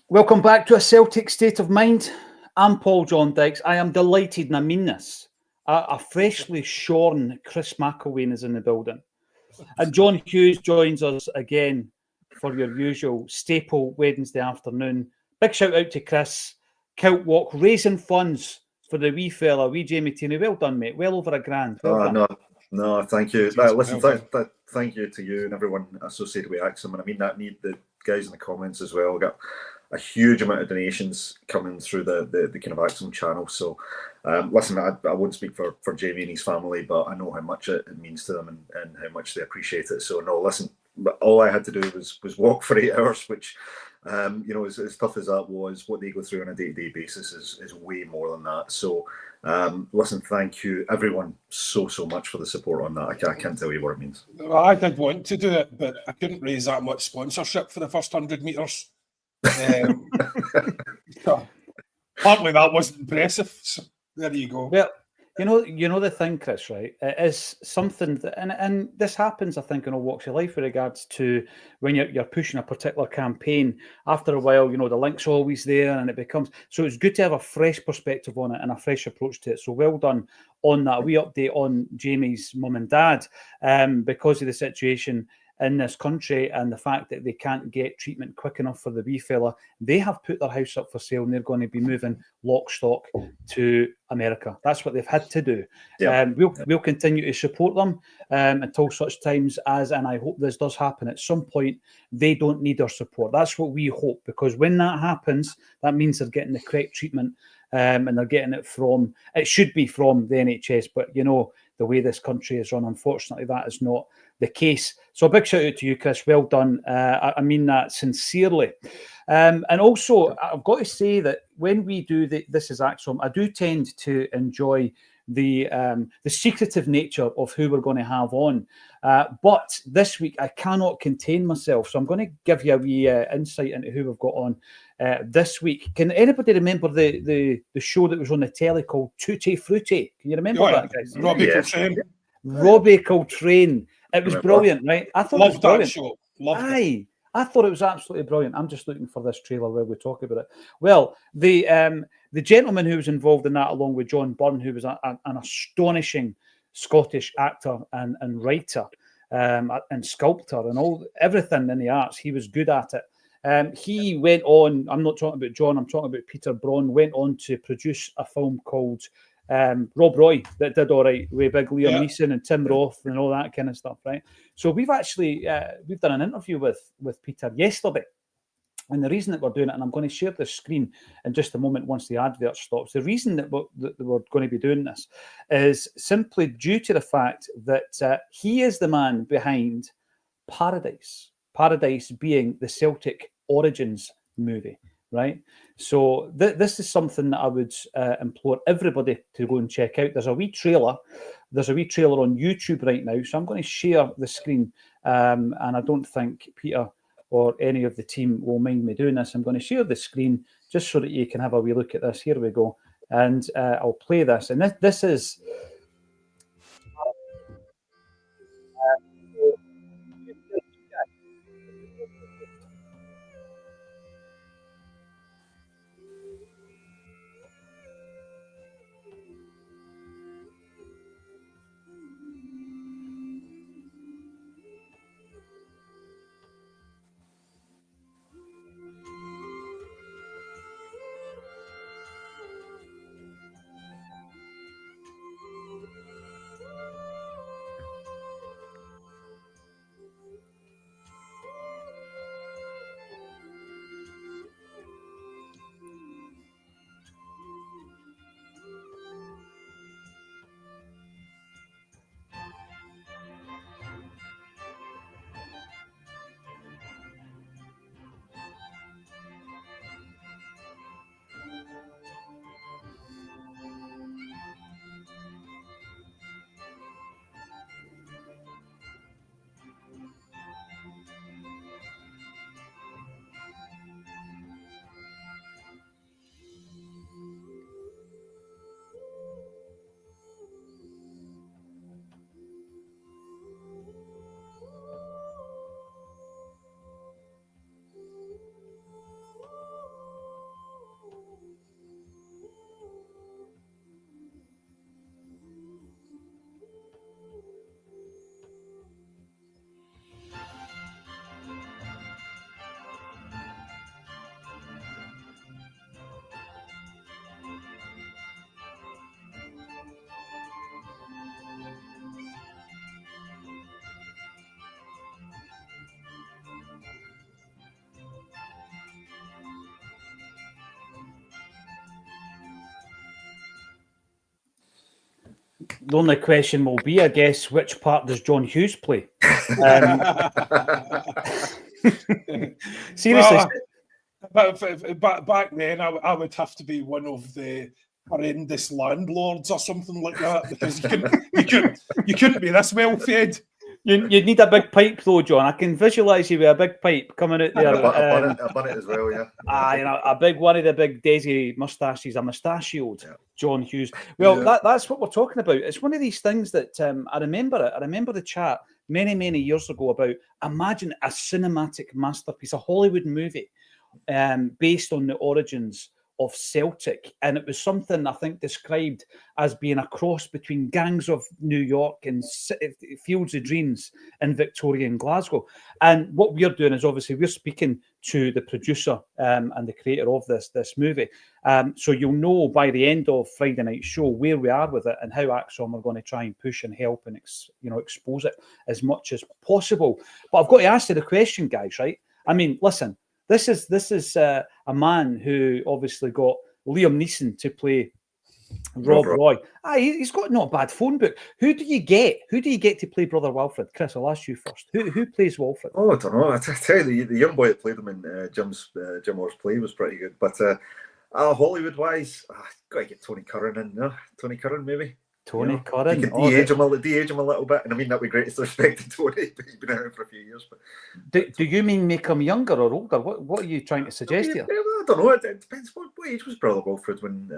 Welcome back to a Celtic State of Mind. I'm Paul John Dykes. I am delighted, and I mean this. A freshly shorn Chris McElwain is in the building. And John Hughes joins us again for your usual staple Wednesday afternoon. Big shout out to Chris. Kilt Walk, raising funds for the wee fella, wee Jamie Tierney. Well done, mate. Well over $1,000. Well done. No, thank you. Listen, thank you to you and everyone associated with Acsom. And I mean that, need the guys in the comments as well. Got a huge amount of donations coming through the kind of Acsom channel. So, listen, I won't speak for Jamie and his family, but I know how much it means to them and how much they appreciate it. So, no, listen, all I had to do was walk for 8 hours, which, as tough as that was, what they go through on a day-to-day basis is way more than that. So, listen, thank you everyone so much for the support on that. I can't tell you what it means. Well, I did want to do it, but I couldn't raise that much sponsorship for the first 100 metres. So, partly that wasn't impressive. So there you go. Well, you know the thing, Chris, right? It is something that, and this happens, I think, in all walks of life with regards to when you're pushing a particular campaign. After a while, the link's always there, and it becomes so. It's good to have a fresh perspective on it and a fresh approach to it. So well done on that. We update on Jamie's mum and dad because of the situation in this country and the fact that they can't get treatment quick enough for the wee fella. They have put their house up for sale and they're going to be moving lock stock to America. That's what they've had to do. Yeah. We'll continue to support them until such times as, and I hope this does happen at some point, they don't need our support. That's what we hope, because when that happens, that means they're getting the correct treatment and they're getting it from, it should be from the NHS, but the way this country is run, unfortunately, that is not the case. So a big shout out to you, Chris. Well done. I mean that sincerely. And also, I've got to say that when we do This Is Acsom, I do tend to enjoy the secretive nature of who we're going to have on. But this week, I cannot contain myself. So I'm going to give you a wee insight into who we've got on this week. Can anybody remember the show that was on the telly called Tutti Frutti? Can you remember that, guys? Robbie Coltrane. Robbie Coltrane. It was brilliant, right? I thought it was brilliant. That show. Loved it. I thought it was absolutely brilliant. I'm just looking for this trailer where we talk about it. Well, the gentleman who was involved in that, along with John Byrne, who was an astonishing Scottish actor and writer and sculptor and everything in the arts, he was good at it. He went on, I'm not talking about John, I'm talking about Peter Braun, went on to produce a film called Rob Roy that did all right with big Liam Neeson and Tim Roth and all that kind of stuff, right? So we've actually we've done an interview with Peter yesterday, and the reason that we're doing it, and I'm going to share the screen in just a moment once the advert stops. The reason that we're going to be doing this is simply due to the fact that he is the man behind Paradise. Paradise being the Celtic Origins movie. Right, so this is something that I would implore everybody to go and check out. There's a wee trailer. There's a wee trailer on YouTube right now. So I'm going to share the screen, and I don't think Peter or any of the team will mind me doing this. I'm going to share the screen just so that you can have a wee look at this. Here we go, and I'll play this. And this is. The only question will be, I guess, which part does John Hughes play? Seriously. But back then, I would have to be one of the horrendous landlords or something like that, because you couldn't be this well fed. You'd need a big pipe though, John. I can visualise you with a big pipe coming out there. A bonnet as well, yeah. You know, a big one of the big Desi moustaches, a mustachioed John Hughes. Well, that's what we're talking about. It's one of these things that I remember it. I remember the chat many years ago about, imagine a cinematic masterpiece, a Hollywood movie based on the origins of Celtic, and it was something I think described as being a cross between Gangs of New York and Fields of Dreams in Victoria and Glasgow. And what we're doing is obviously we're speaking to the producer and the creator of this movie, so you'll know by the end of Friday night show where we are with it and how Acsom are going to try and push and help and expose it as much as possible. But I've got to ask you the question, guys, right? I mean, listen. This is a man who obviously got Liam Neeson to play Rob Roy. He's got not a bad phone book. Who do you get? Who do you get to play Brother Walfred? Chris, I'll ask you first. Who plays Walfred? Oh, I don't know. I tell you, the young boy that played him in Jim Orr's play was pretty good. But Hollywood-wise, got to get Tony Curran in. No? Tony Curran, maybe. Tony Curran. You can de-age him a little bit, and I mean that with greatest respect to Tony, but he's been out for a few years. But do you mean make him younger or older? What are you trying to suggest here? I don't know. It depends. What age was Brother Walfred when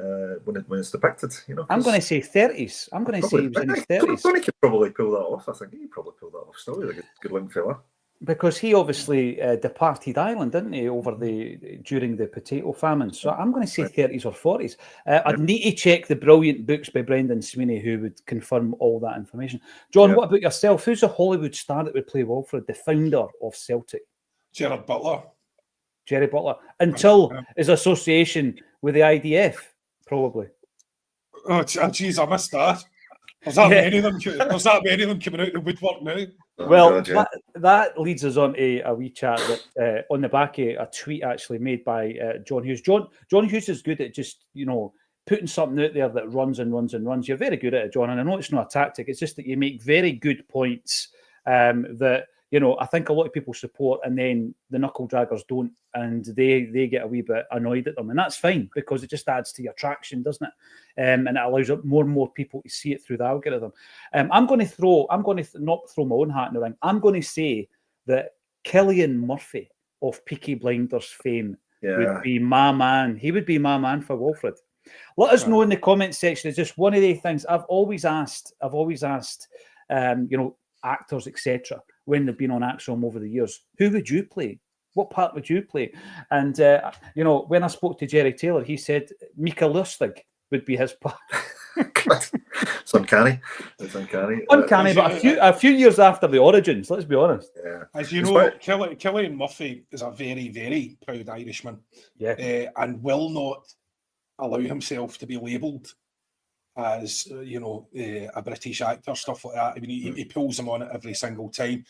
it's depicted? I'm going to say 30s. I'm going to say he was in his 30s. Tony could probably pull that off. I think he probably pulled that off. Still, he's a good-looking fella. Because he obviously departed Ireland, didn't he, during the potato famine? So I'm going to say 30s or 40s. I'd need to check the brilliant books by Brendan Sweeney, who would confirm all that information. John, what about yourself? Who's a Hollywood star that would play Walfred, the founder of Celtic? Gerard Butler. Jerry Butler. Until his association with the IDF, probably. Oh, geez, I missed that. There's that many of them coming out of the woodwork now. Well, that leads us on to a wee chat that on the back of a tweet actually made by John Hughes. John Hughes is good at just, putting something out there that runs and runs and runs. You're very good at it, John, and I know it's not a tactic. It's just that you make very good points that, I think a lot of people support, and then the knuckle draggers don't, and they get a wee bit annoyed at them, and that's fine because it just adds to your traction, doesn't it? And it allows more and more people to see it through the algorithm. I'm going to not throw my own hat in the ring. I'm going to say that Cillian Murphy of Peaky Blinders fame would be my man. He would be my man for Walfred. Let us know in the comment section. It's just one of the things I've always asked. Actors, etc., when they've been on Acsom over the years, who would you play? What part would you play? And when I spoke to Jerry Taylor, he said Mika Lustig would be his part. It's uncanny. Uncanny, but a few years after the origins, let's be honest. Yeah. As you know, Cillian Murphy is a very, very proud Irishman. Yeah. And will not allow himself to be labelled as a British actor, stuff like that. I mean, he pulls them on it every single time.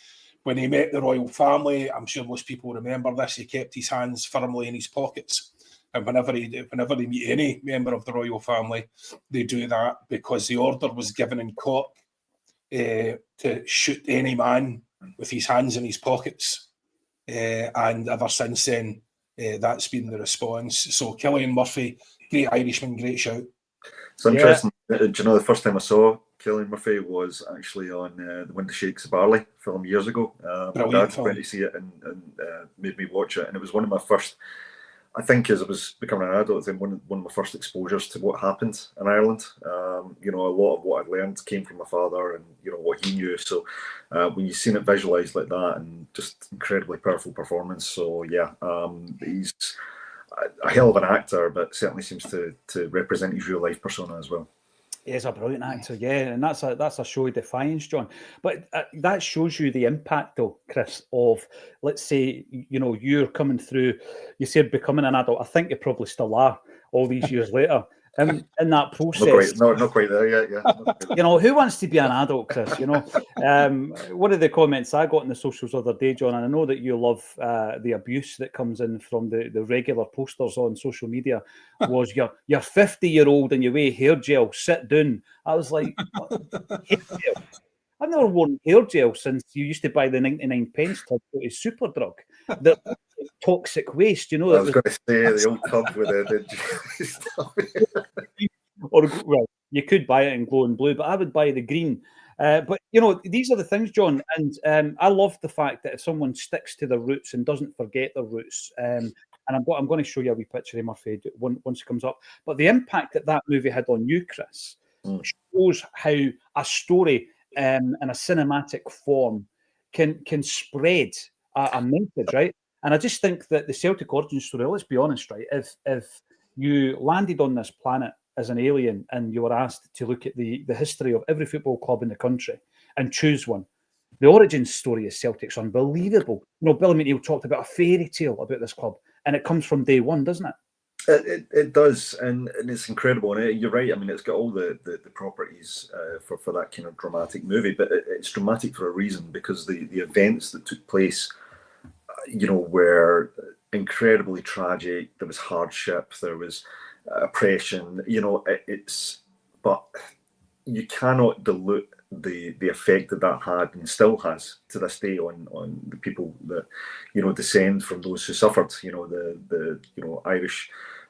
When he met the royal family, I'm sure most people remember this, he kept his hands firmly in his pockets. And whenever they meet any member of the royal family, they do that because the order was given in Cork to shoot any man with his hands in his pockets. And ever since then, that's been the response. So Cillian Murphy, great Irishman, great shout. It's interesting. Do you know the first time I saw Cillian Murphy was actually on The Wind Shakes the Barley film years ago. My dad went to see it and made me watch it, and it was one of my first. I think as I was becoming an adult, then one of my first exposures to what happened in Ireland. A lot of what I'd learned came from my father, and what he knew. So when you've seen it visualised like that, and just incredibly powerful performance. So he's a hell of an actor, but certainly seems to represent his real life persona as well. He's a brilliant actor, and that's a show of defiance, John. But that shows you the impact, though, Chris, of, let's say, you're coming through, you said becoming an adult. I think you probably still are all these years later. in that process. Not quite there yet. Yeah. You know, who wants to be an adult, Chris? You know, one of the comments I got in the socials the other day, John, and I know that you love the abuse that comes in from the regular posters on social media, was you're 50-year-old and you wear hair gel, sit down. I was like, hair gel? I've never worn hair gel since you used to buy the 99 pence tub to Superdrug. The toxic waste, you know. I was going to say the old tub with the stuff. Or, well, you could buy it in glowing blue, but I would buy the green. But, you know, these are the things, John, and I love the fact that if someone sticks to their roots and doesn't forget their roots, and I'm going to show you a wee picture of Murphy once it comes up, but the impact that movie had on you, Chris, shows how a story in a cinematic form can spread a message, right? And I just think that the Celtic origin story, let's be honest, right? If you landed on this planet as an alien and you were asked to look at the history of every football club in the country and choose one, the origin story of Celtic's unbelievable. You know, Billy McNeill talked about a fairy tale about this club, and it comes from day one, doesn't it? It does, and it's incredible. And you're right. I mean, it's got all the properties for that kind of dramatic movie, but it's dramatic for a reason, because the events that took place, you know, were incredibly tragic. There was hardship, there was oppression. You know, but you cannot dilute the effect that had and still has to this day on the people that, you know, descend from those who suffered. You know, the you know,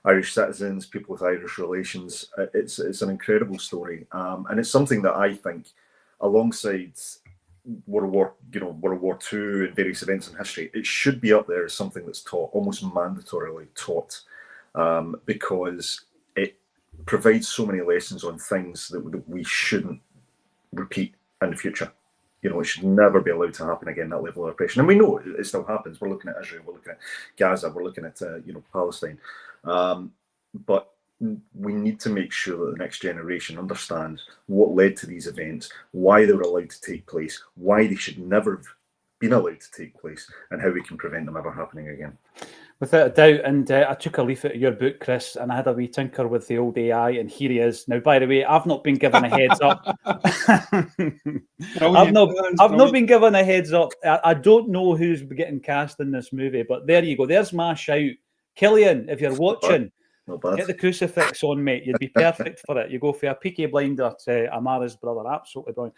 Irish citizens, people with Irish relations. It's an incredible story, and it's something that I think, alongside World War II and various events in history, it should be up there as something that's taught, almost mandatorily taught, because it provides so many lessons on things that we shouldn't repeat in the future. You know, it should never be allowed to happen again, that level of oppression. And we know it still happens. We're looking at Israel, we're looking at Gaza, we're looking at Palestine. But we need to make sure that the next generation understands what led to these events, why they were allowed to take place, why they should never have been allowed to take place, and how we can prevent them ever happening again. Without a doubt. And I took a leaf out of your book, Chris, and I had a wee tinker with the old AI, and here he is. Now, by the way, I've not been given a heads up. I've not been given a heads up. I don't know who's getting cast in this movie, but there you go. There's my shout. Killian, if you're watching, get the crucifix on, mate. You'd be perfect for it. You go for a Peaky Blinder to Amara's brother. Absolutely brilliant.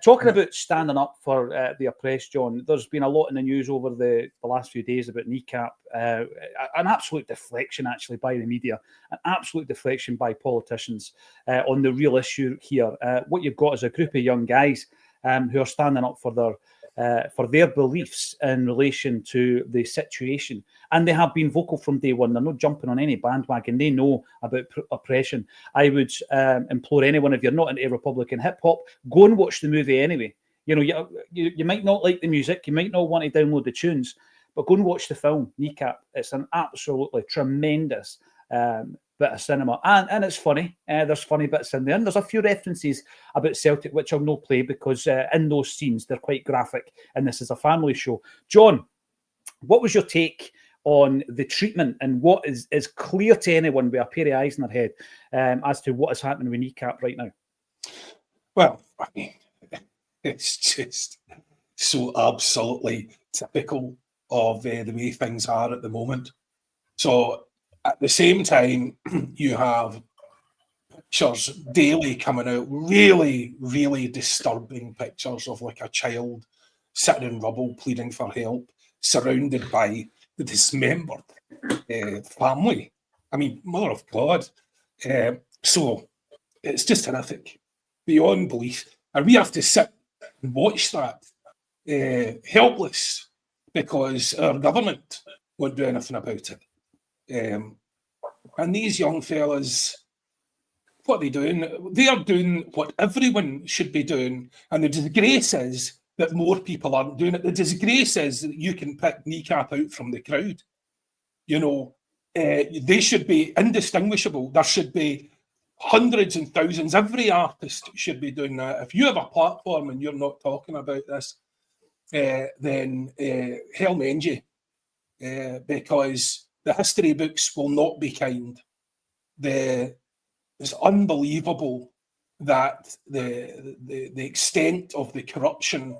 Talking about standing up for the oppressed, John, there's been a lot in the news over the last few days about kneecap. An absolute deflection, actually, by the media. An absolute deflection by politicians on the real issue here. What you've got is a group of young guys who are standing up for their beliefs in relation to the situation. And they have been vocal from day one. They're not jumping on any bandwagon. They know about oppression. I would implore anyone, if you're not into Republican hip-hop, go and watch the movie anyway. You know, you might not like the music, you might not want to download the tunes, but go and watch the film, Kneecap. It's an absolutely tremendous bit of cinema, and it's funny. There's funny bits in there, and there's a few references about Celtic which I'll not play because in those scenes they're quite graphic, and this is a family show. John, what was your take on the treatment, and what is clear to anyone with a pair of eyes in their head as to what is happening with Kneecap right now? Well, I mean, it's just so absolutely typical of the way things are at the moment. So at the same time, you have pictures daily coming out, really, really disturbing pictures of like a child sitting in rubble pleading for help, surrounded by the dismembered family. I mean, mother of God. So it's just horrific, beyond belief. And we have to sit and watch that, helpless, because our government won't do anything about it. And these young fellas, what are they doing? They are doing what everyone should be doing. And the disgrace is that more people aren't doing it. The disgrace is that you can pick Kneecap out from the crowd. You know, they should be indistinguishable. There should be hundreds and thousands. Every artist should be doing that. If you have a platform and you're not talking about this, then hell mend you, because the history books will not be kind. The It's unbelievable that the extent of the corruption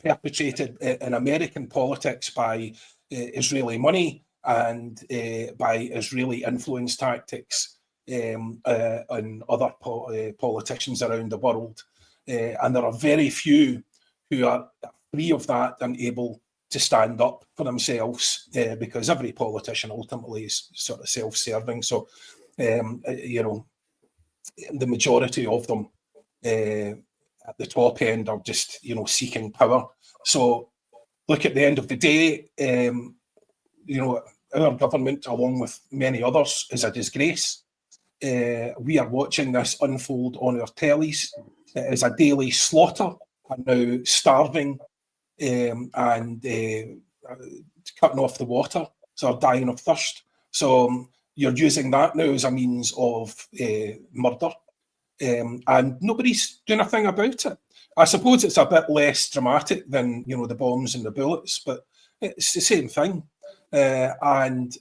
perpetrated in American politics by Israeli money and by Israeli influence tactics and other politicians around the world. And there are very few who are free of that and able to stand up for themselves, because every politician ultimately is sort of self-serving. So, you know, the majority of them at the top end are just, you know, seeking power. So, look, at the end of the day, you know, our government, along with many others, is a disgrace. We are watching this unfold on our tellies. It is a daily slaughter, and now starving and cutting off the water, so dying of thirst. So you're using that now as a means of murder, and nobody's doing a thing about it. I suppose it's a bit less dramatic than, you know, the bombs and the bullets, but it's the same thing. And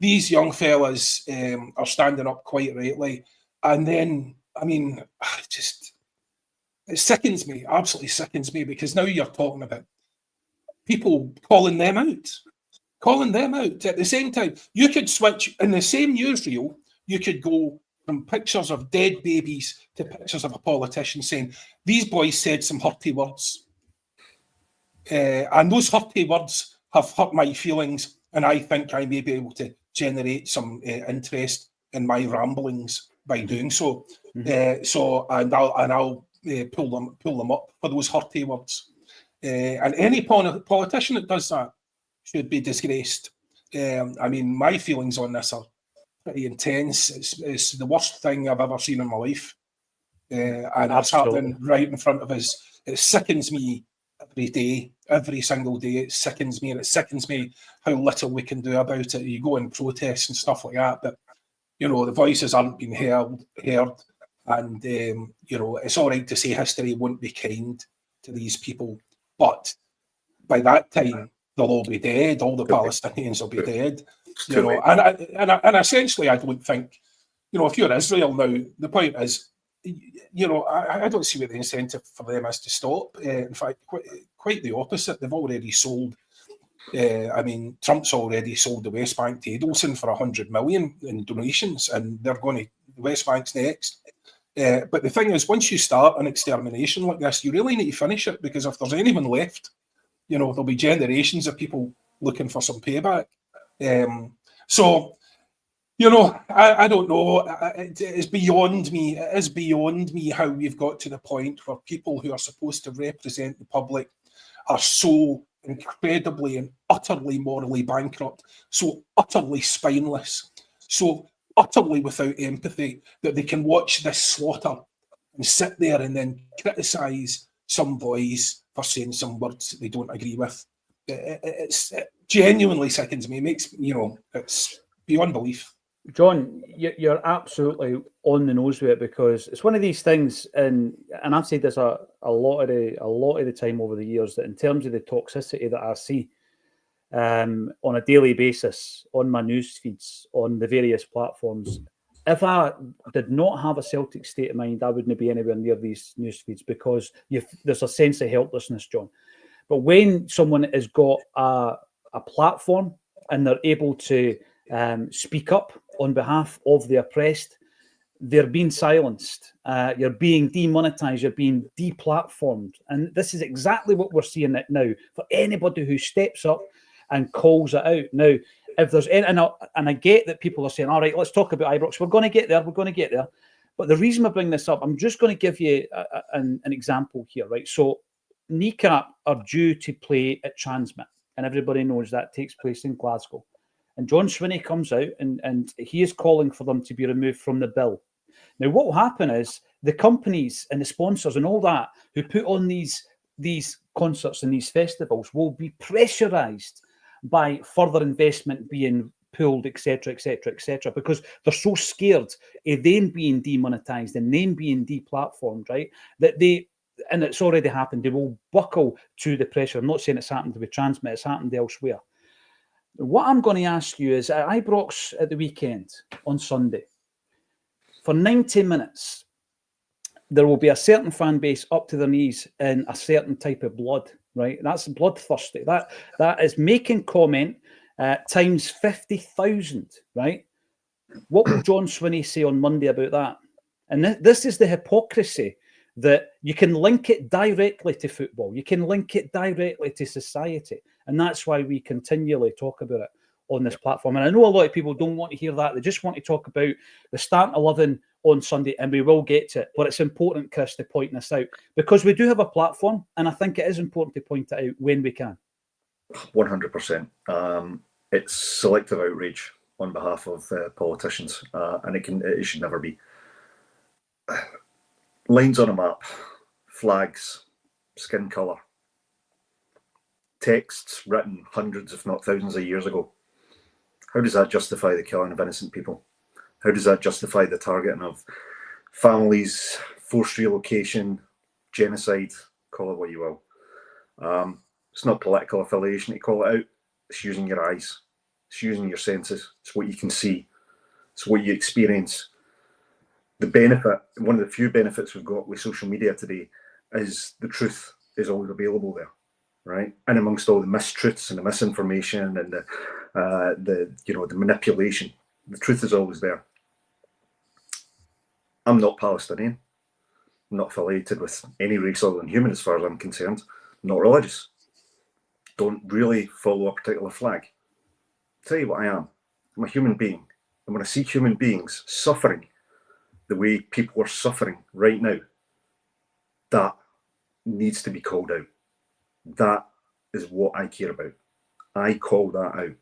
these young fellas are standing up quite rightly. And then, I mean, it sickens me, absolutely sickens me, because now you're talking about people calling them out at the same time. You could switch in the same newsreel, you could go from pictures of dead babies to pictures of a politician saying, these boys said some hurty words. And those hurty words have hurt my feelings, and I think I may be able to generate some interest in my ramblings by doing so. And I'll pull them up for those hurty words. And any politician that does that should be disgraced. I mean, my feelings on this are pretty intense. It's the worst thing I've ever seen in my life. And it's happening right in front of us. It sickens me every day, every single day. It sickens me, and it sickens me how little we can do about it. You go and protest and stuff like that, but, you know, the voices aren't being heard. And, you know, it's all right to say history won't be kind to these people, but by that time, they'll all be dead. All the Palestinians will be dead. You know, and essentially, I don't think, you know, if you're Israel now, the point is, you know, I don't see what the incentive for them is to stop. In fact, quite the opposite. They've already sold. I mean, Trump's already sold the West Bank to Edelson for $100 million in donations, and they're going to the West Bank's next. But the thing is, once you start an extermination like this, you really need to finish it, because if there's anyone left, you know, there'll be generations of people looking for some payback. So, you know, I don't know. It is beyond me. It is beyond me how we've got to the point where people who are supposed to represent the public are so incredibly and utterly morally bankrupt, so utterly spineless, so utterly without empathy, that they can watch this slaughter and sit there and then criticise some boys for saying some words that they don't agree with. It genuinely sickens me. It makes, you know, it's beyond belief. John, you're absolutely on the nose with it, because it's one of these things, and I've said this a lot of the time over the years, that in terms of the toxicity that I see on a daily basis on my news feeds on the various platforms, if I did not have a Celtic state of mind, I wouldn't be anywhere near these news feeds, because there's a sense of helplessness, John. But when someone has got a platform and they're able to speak up on behalf of the oppressed, they're being silenced. You're being demonetized. You're being deplatformed. And this is exactly what we're seeing now for anybody who steps up and calls it out. Now, if there's any, and I get that people are saying, all right, let's talk about Ibrox. We're going to get there. We're going to get there. But the reason I bring this up, I'm just going to give you an example here, right? So Kneecap are due to play at Transmit, and everybody knows that takes place in Glasgow. And John Swinney comes out and he is calling for them to be removed from the bill. Now, what will happen is the companies and the sponsors and all that who put on these concerts and these festivals will be pressurised by further investment being pulled, etc., because they're so scared of them being demonetised and them being deplatformed, right? And it's already happened. They will buckle to the pressure. I'm not saying it's happened with Transmit, it's happened elsewhere. What I'm going to ask you is, at Ibrox at the weekend on Sunday, for 90 minutes, there will be a certain fan base up to their knees in a certain type of blood, right? That's bloodthirsty. That is making comment times 50,000, right? What will John Swinney say on Monday about that? And this is the hypocrisy, that you can link it directly to football. You can link it directly to society. And that's why we continually talk about it on this platform. And I know a lot of people don't want to hear that. They just want to talk about the starting 11 on Sunday, and we will get to it. But it's important, Chris, to point this out, because we do have a platform, and I think it is important to point it out when we can. 100%. It's selective outrage on behalf of politicians, and it should never be. Lines on a map, flags, skin colour, texts written hundreds, if not thousands of years ago. How does that justify the killing of innocent people? How does that justify the targeting of families, forced relocation, genocide, call it what you will? It's not political affiliation to call it out. It's using your eyes. It's using your senses. It's what you can see. It's what you experience. The benefit, one of the few benefits we've got with social media today, is the truth is always available there, right? And amongst all the mistruths and the misinformation and the manipulation, the truth is always there. I'm not Palestinian. I'm not affiliated with any race other than human, as far as I'm concerned. I'm not religious. Don't really follow a particular flag. I'll tell you what I am. I'm a human being. And when I see human beings suffering the way people are suffering right now, that needs to be called out. That is what I care about. I call that out.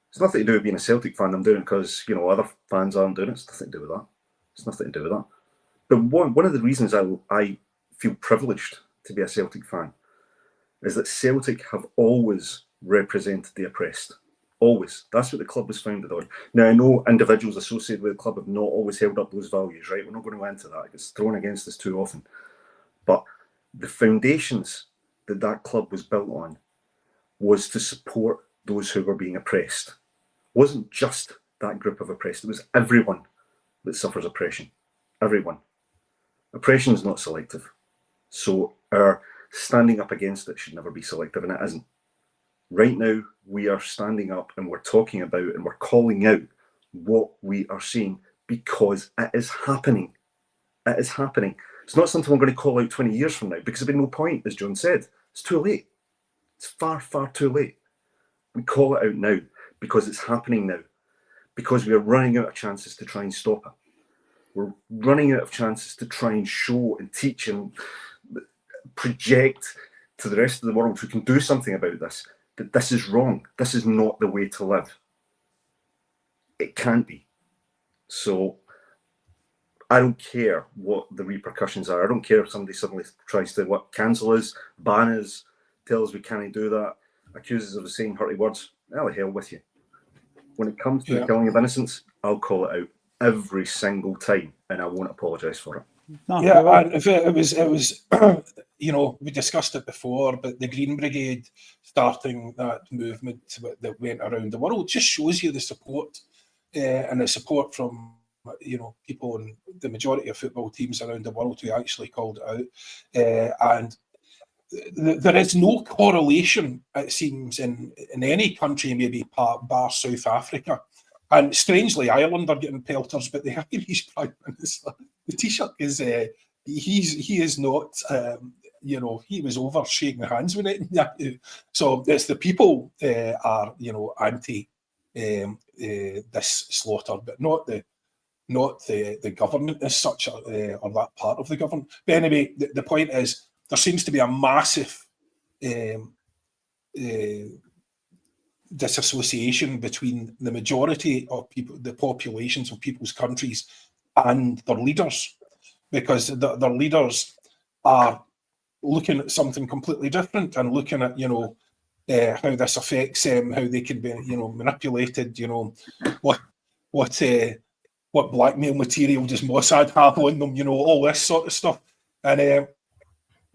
It's nothing to do with being a Celtic fan. I'm doing it because, other fans aren't doing it. It's nothing to do with that. It's nothing to do with that. But one of the reasons I feel privileged to be a Celtic fan is that Celtic have always represented the oppressed. Always. That's what the club was founded on. Now, I know individuals associated with the club have not always held up those values, right? We're not going to go into that. It's thrown against us too often. But the foundations that club was built on was to support those who were being oppressed. It wasn't just that group of oppressed. It was everyone that suffers oppression. Everyone. Oppression is not selective. So our standing up against it should never be selective, and it isn't. Right now, we are standing up and we're talking about and we're calling out what we are seeing because it is happening. It is happening. It's not something we're going to call out 20 years from now because there'll be no point, as John said. It's too late. It's far, far too late. We call it out now because it's happening now, because we are running out of chances to try and stop it. We're running out of chances to try and show and teach and project to the rest of the world who can do something about this, that this is wrong. This is not the way to live. It can't be. So I don't care what the repercussions are. I don't care if somebody suddenly tries to cancel us, ban us, tell us we can't do that, accuse us of saying hurty words. Hell, the hell with you. When it comes to the killing of innocents, I'll call it out every single time, and I won't apologise for it. No, yeah, and if it was, we discussed it before, but the Green Brigade starting that movement that went around the world just shows you the support and the support from people in the majority of football teams around the world who actually called it out, and there is no correlation, it seems, in any country, maybe bar South Africa. And strangely, Ireland are getting pelters, but the Irish Prime Minister, the Taoiseach is, he is not, he was over shaking hands with it. So it's the people are, anti this slaughter, but not the government as such, or that part of the government. But anyway, the point is, there seems to be a massive disassociation between the majority of people, the populations of people's countries, and their leaders, because their leaders are looking at something completely different and looking at how this affects them, how they can be manipulated, what blackmail material does Mossad have on them, all this sort of stuff. And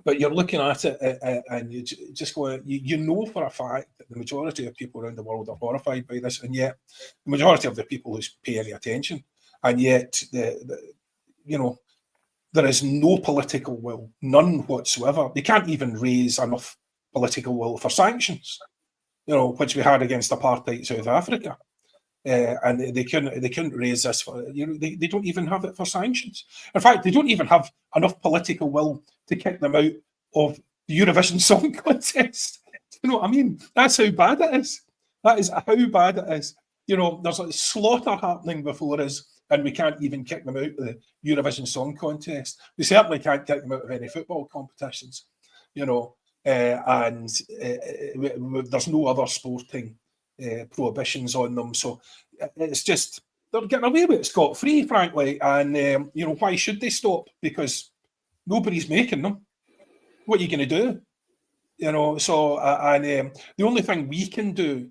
but you're looking at it and you just go, you know for a fact that the majority of people around the world are horrified by this, and yet the majority of the people who pay any attention and yet there is no political will, none whatsoever. They can't even raise enough political will for sanctions, which we had against apartheid South Africa. And they couldn't raise this for, they don't even have it for sanctions. In fact, they don't even have enough political will to kick them out of the Eurovision Song Contest. You know what I mean? That's how bad it is. That is how bad it is. There's a slaughter happening before us, and we can't even kick them out of the Eurovision Song Contest. We certainly can't kick them out of any football competitions, and there's no other sporting prohibitions on them. So it's just, they're getting away with it scot-free, frankly. And, why should they stop? Because nobody's making them. What are you going to do? The only thing we can do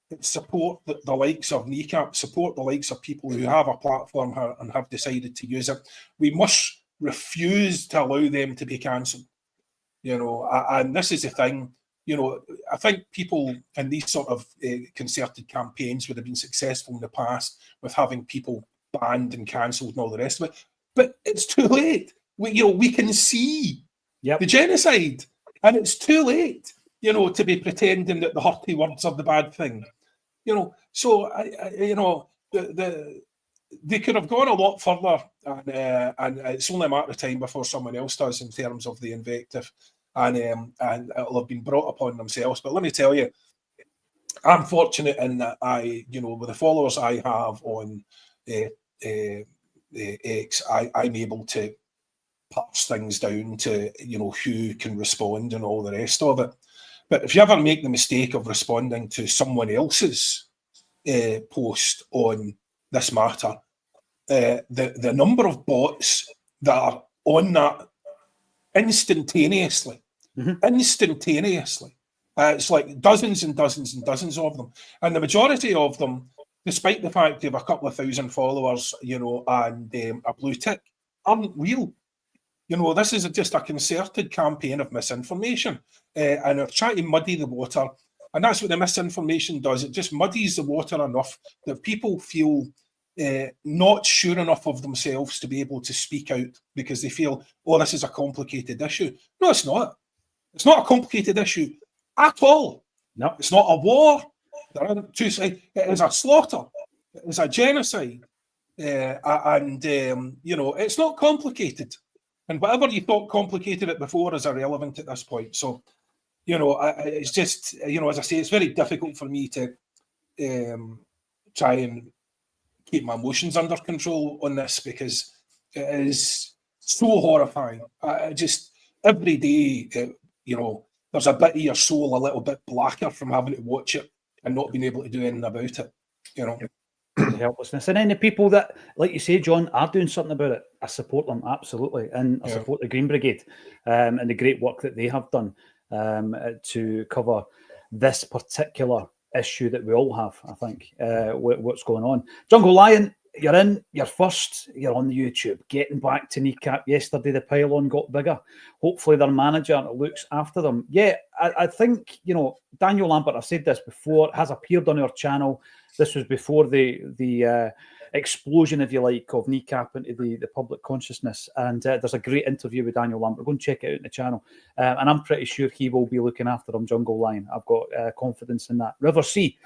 is support the likes of Kneecap, support the likes of people who have a platform and have decided to use it. We must refuse to allow them to be cancelled. And this is the thing. I think people in these sort of concerted campaigns would have been successful in the past with having people banned and cancelled and all the rest of it. But it's too late. We can see the genocide, and it's too late, to be pretending that the hurty words are the bad thing. So they could have gone a lot further, and it's only a matter of time before someone else does in terms of the invective. And it'll have been brought upon themselves. But let me tell you, I'm fortunate in that with the followers I have on X, I'm able to parse things down to, who can respond and all the rest of it. But if you ever make the mistake of responding to someone else's post on this matter, the number of bots that are on that instantaneously, it's like dozens and dozens and dozens of them, and the majority of them, despite the fact they have a couple of thousand followers, and a blue tick, aren't real. This is just a concerted campaign of misinformation, and they're trying to muddy the water, and that's what the misinformation does. It just muddies the water enough that people feel not sure enough of themselves to be able to speak out, because they feel, this is a complicated issue. No, it's not. It's not a complicated issue at all. No, it's not a war. There aren't two sides. It is a slaughter. It is a genocide, and it's not complicated. And whatever you thought complicated it before is irrelevant at this point. So, it's just, as I say, it's very difficult for me to try and keep my emotions under control on this, because it is so horrifying. Just every day, there's a bit of your soul a little bit blacker from having to watch it and not being able to do anything about it. The helplessness, and then the people that, like you say, John, are doing something about it. I support them absolutely, and I support the Green Brigade and the great work that they have done to cover this particular issue that we all have. I think what's going on. Jungle Lion, you're on the YouTube, getting back to Kneecap. Yesterday the pylon got bigger. Hopefully their manager looks after them. I think Daniel Lambert, I've said this before, has appeared on our channel. This was before the explosion, if you like, of Kneecap into the public consciousness. And there's a great interview with Daniel Lambert. Go and check it out on the channel. And I'm pretty sure he will be looking after him, Jungle Lion. I've got confidence in that. River C.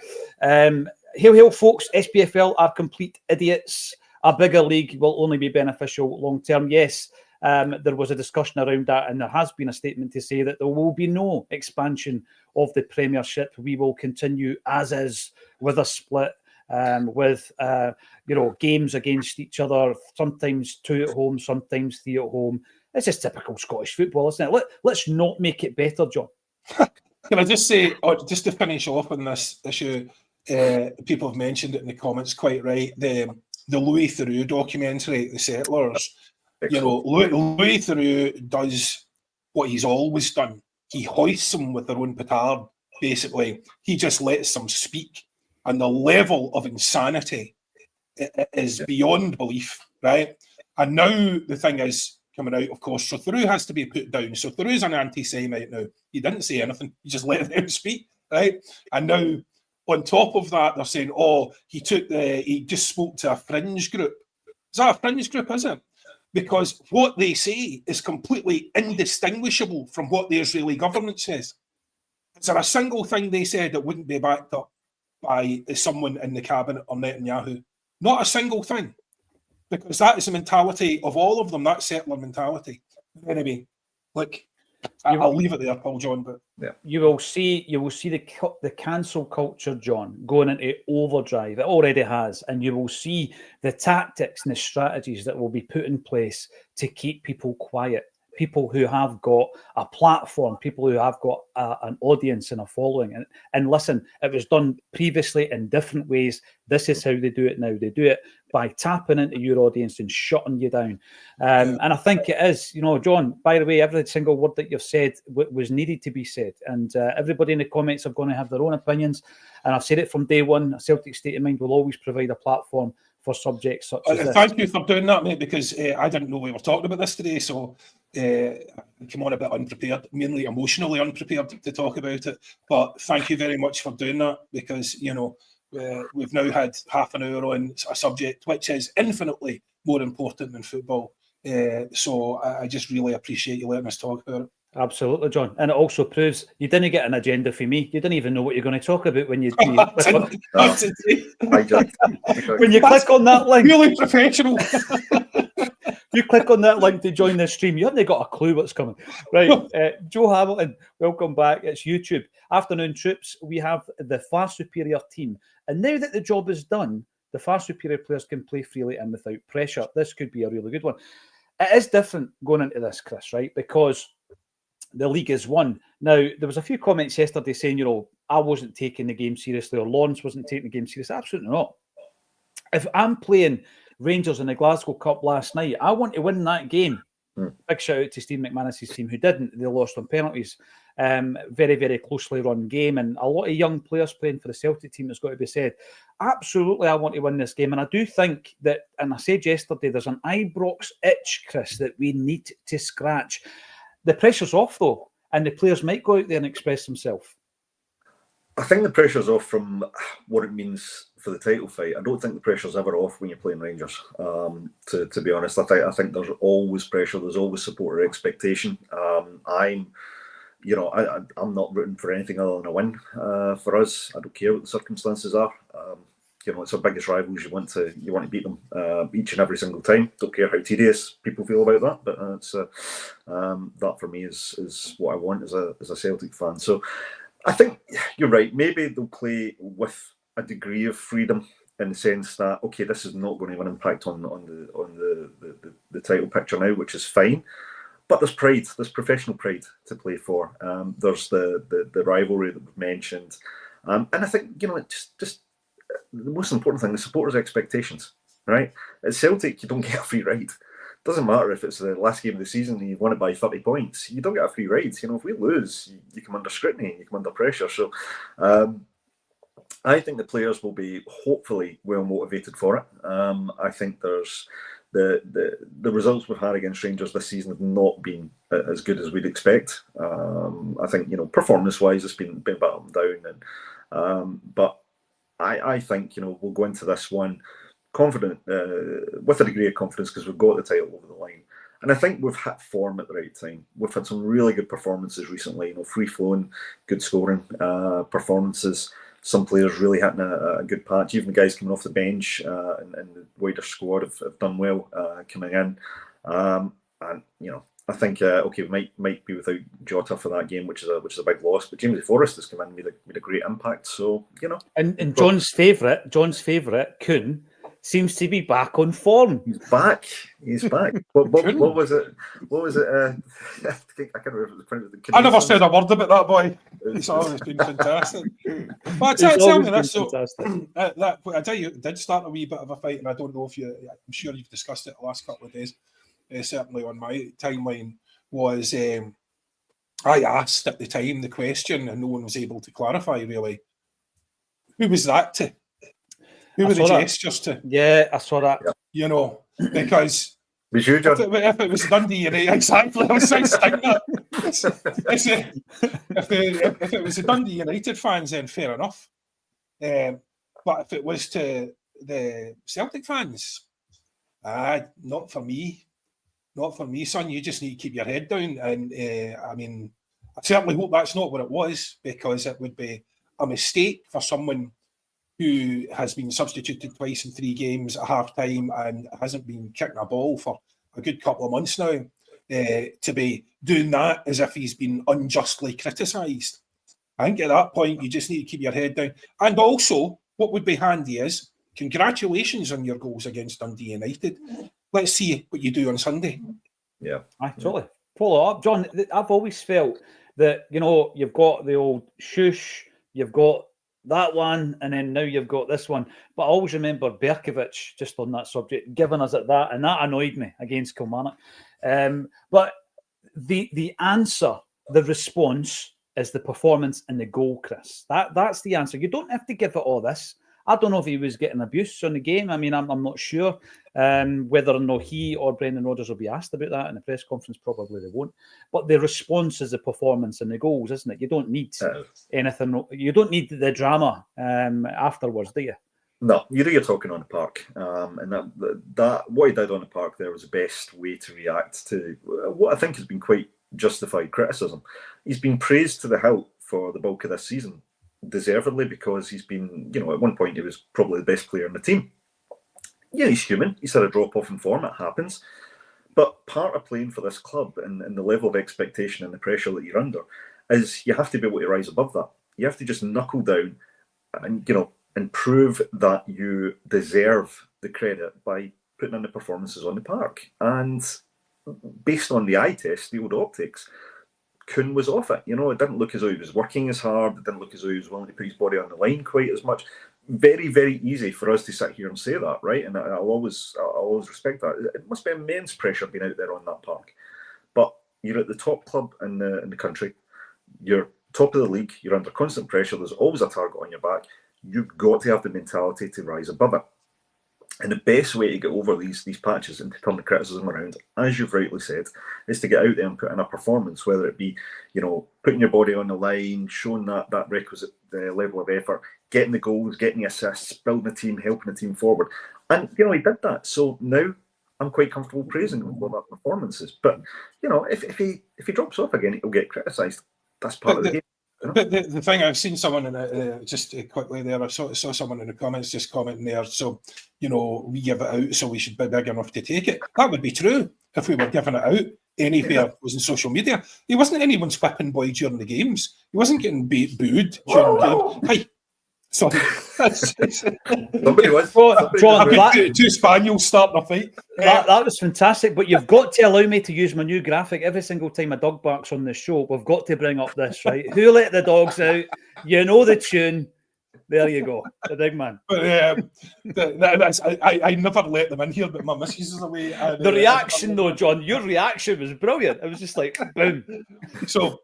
Hail, folks. SPFL are complete idiots. A bigger league will only be beneficial long term. Yes, there was a discussion around that, and there has been a statement to say that there will be no expansion of the Premiership. We will continue as is, with a split, with games against each other, sometimes 2 at home, sometimes 3 at home. It's just typical Scottish football, isn't it? Let's not make it better, John. Can I just say, just to finish off on this issue, people have mentioned it in the comments, quite right, the Louis Theroux documentary, The Settlers. Louis Theroux does what he's always done. He hoists them with their own petard, basically. He just lets them speak. And the level of insanity is beyond belief, right? And now the thing is coming out, of course, so Theroux has to be put down. So Theroux's an anti-Semite now. He didn't say anything. He just let them speak, right? And now, on top of that, they're saying, he just spoke to a fringe group. Is that a fringe group, is it? Because what they say is completely indistinguishable from what the Israeli government says. Is there a single thing they said that wouldn't be backed up by someone in the cabinet or Netanyahu? Not a single thing. Because that is the mentality of all of them, that settler mentality. Anyway, like, I'll leave it there, Paul John. But yeah, you will see the cancel culture, John, going into overdrive. It already has, and you will see the tactics and the strategies that will be put in place to keep people quiet. People who have got a platform, people who have got an audience and a following. And listen, it was done previously in different ways. This is how they do it now. They do it by tapping into your audience and shutting you down. And I think it is, John, by the way, every single word that you've said was needed to be said. And everybody in the comments are going to have their own opinions. And I've said it from day one, a Celtic State of Mind will always provide a platform for subjects such as this. Thank you for doing that, mate, because I didn't know we were talking about this today, so I came on a bit unprepared, mainly emotionally unprepared to talk about it. But thank you very much for doing that, because, we've now had half an hour on a subject which is infinitely more important than football. So I just really appreciate you letting us talk about it. Absolutely, John. And it also proves you didn't get an agenda for me. You didn't even know what you're going to talk about when you click on that link. Really professional. You click on that link to join the stream. You haven't got a clue what's coming. Right. Joe Hamilton, welcome back. It's YouTube. Afternoon Troops, we have the far superior team. And now that the job is done, the far superior players can play freely and without pressure. This could be a really good one. It is different going into this, Chris, right? Because the league is won. Now, there was a few comments yesterday saying, I wasn't taking the game seriously, or Lawrence wasn't taking the game seriously. Absolutely not. If I'm playing Rangers in the Glasgow Cup last night, I want to win that game. Big shout out to Steve McManus's team who didn't. They lost on penalties. Very, very closely run game, and a lot of young players playing for the Celtic team, has got to be said. Absolutely, I want to win this game, and I do think that, and I said yesterday, there's an Ibrox itch, Chris, that we need to scratch. The pressure's off, though, and the players might go out there and express themselves. I think the pressure's off from what it means for the title fight. I don't think the pressure's ever off when you're playing Rangers. To be honest, I think there's always pressure. There's always supporter expectation. I'm not rooting for anything other than a win for us. I don't care what the circumstances are. It's our biggest rivals. You want to beat them each and every single time. Don't care how tedious people feel about that, but it's that for me is what I want as a Celtic fan. So I think you're right. Maybe they'll play with a degree of freedom in the sense that, okay, this is not going to have an impact on the title picture now, which is fine. But there's pride, there's professional pride to play for. There's the rivalry that we've mentioned, and I think just the most important thing, the supporters' expectations, right? At Celtic, you don't get a free ride. Doesn't matter if it's the last game of the season and you've won it by 30 points. You don't get a free ride. If we lose, you come under scrutiny, you come under pressure. So I think the players will be hopefully well motivated for it. I think there's the results we've had against Rangers this season have not been as good as we'd expect. I think performance-wise, it's been a bit up and down, but I think we'll go into this one confident, with a degree of confidence, because we've got the title over the line. And I think we've hit form at the right time. We've had some really good performances recently, free-flowing, good scoring performances. Some players really hitting a good patch. Even the guys coming off the bench and the wider squad have done well coming in. And I think we might be without Jota for that game, which is a big loss. But James Forrest has come in and made a great impact. So And John's favourite, Kuhn, seems to be back on form. He's back. What was it? I can't remember. I never said a word about that boy. He's always been fantastic. But tell me this. So, I tell you, it did start a wee bit of a fight, and I don't know if I'm sure you've discussed it the last couple of days. Certainly on my timeline was I asked at the time the question, and no one was able to clarify really. Who was that to? Who were the gestures to? Yeah, I saw that. Because was you, John? If it was Dundee United, exactly. I was saying that. If it was the Dundee United fans, then fair enough. But if it was to the Celtic fans, Not for me. Not for me, son. You just need to keep your head down. And I mean, I certainly hope that's not what it was, because it would be a mistake for someone who has been substituted twice in 3 games at half-time and hasn't been kicking a ball for a good couple of months now, to be doing that as if he's been unjustly criticised. I think at that point, you just need to keep your head down. And also, what would be handy is, congratulations on your goals against Dundee United. Let's see what you do on Sunday. Yeah. I totally follow up. John, I've always felt that, you've got the old shush, you've got that one, and then now you've got this one. But I always remember Berkovic, just on that subject, giving us at that, and that annoyed me against Kilmarnock. But the answer, the response, is the performance and the goal, Chris. That's the answer. You don't have to give it all this. I don't know if he was getting abuse on the game. I mean, I'm not sure whether or not he or Brendan Rodgers will be asked about that in the press conference. Probably they won't. But the response is the performance and the goals, isn't it? You don't need anything. You don't need the drama afterwards, do you? No, you're talking on the park, and that what he did on the park there was the best way to react to what I think has been quite justified criticism. He's been praised to the hilt for the bulk of this season, deservedly, because he's been, at one point he was probably the best player in the team. Yeah, he's human. He's had a drop off in form. It happens. But part of playing for this club and the level of expectation and the pressure that you're under is you have to be able to rise above that. You have to just knuckle down and prove that you deserve the credit by putting in the performances on the park. And based on the eye test, the old optics, Kuhn was off it. It didn't look as though he was working as hard. It didn't look as though he was willing to put his body on the line quite as much. Very, very easy for us to sit here and say that, right? And I'll always respect that. It must be immense pressure being out there on that park. But you're at the top club in the country. You're top of the league. You're under constant pressure. There's always a target on your back. You've got to have the mentality to rise above it. And the best way to get over these patches and to turn the criticism around, as you've rightly said, is to get out there and put in a performance, whether it be, putting your body on the line, showing that requisite level of effort, getting the goals, getting the assists, building the team, helping the team forward. And, he did that. So now I'm quite comfortable praising him for that performances. But, if he drops off again, he'll get criticised. That's part of the game. But the thing, I've seen someone just quickly there, I saw someone in the comments just commenting there, so, we give it out, so we should be big enough to take it. That would be true if we were giving it out anywhere. It was in social media. He wasn't anyone's whipping boy during the games. He wasn't getting booed during the game. Hey, sorry. Somebody was. John, two Spaniels starting a fight. That was fantastic, but you've got to allow me to use my new graphic every single time a dog barks on the show. We've got to bring up this, right? Who let the dogs out? You know the tune. There you go, the big man. But I never let them in here, but my missus is away. And, the reaction, though, John, your reaction was brilliant. It was just like boom. So,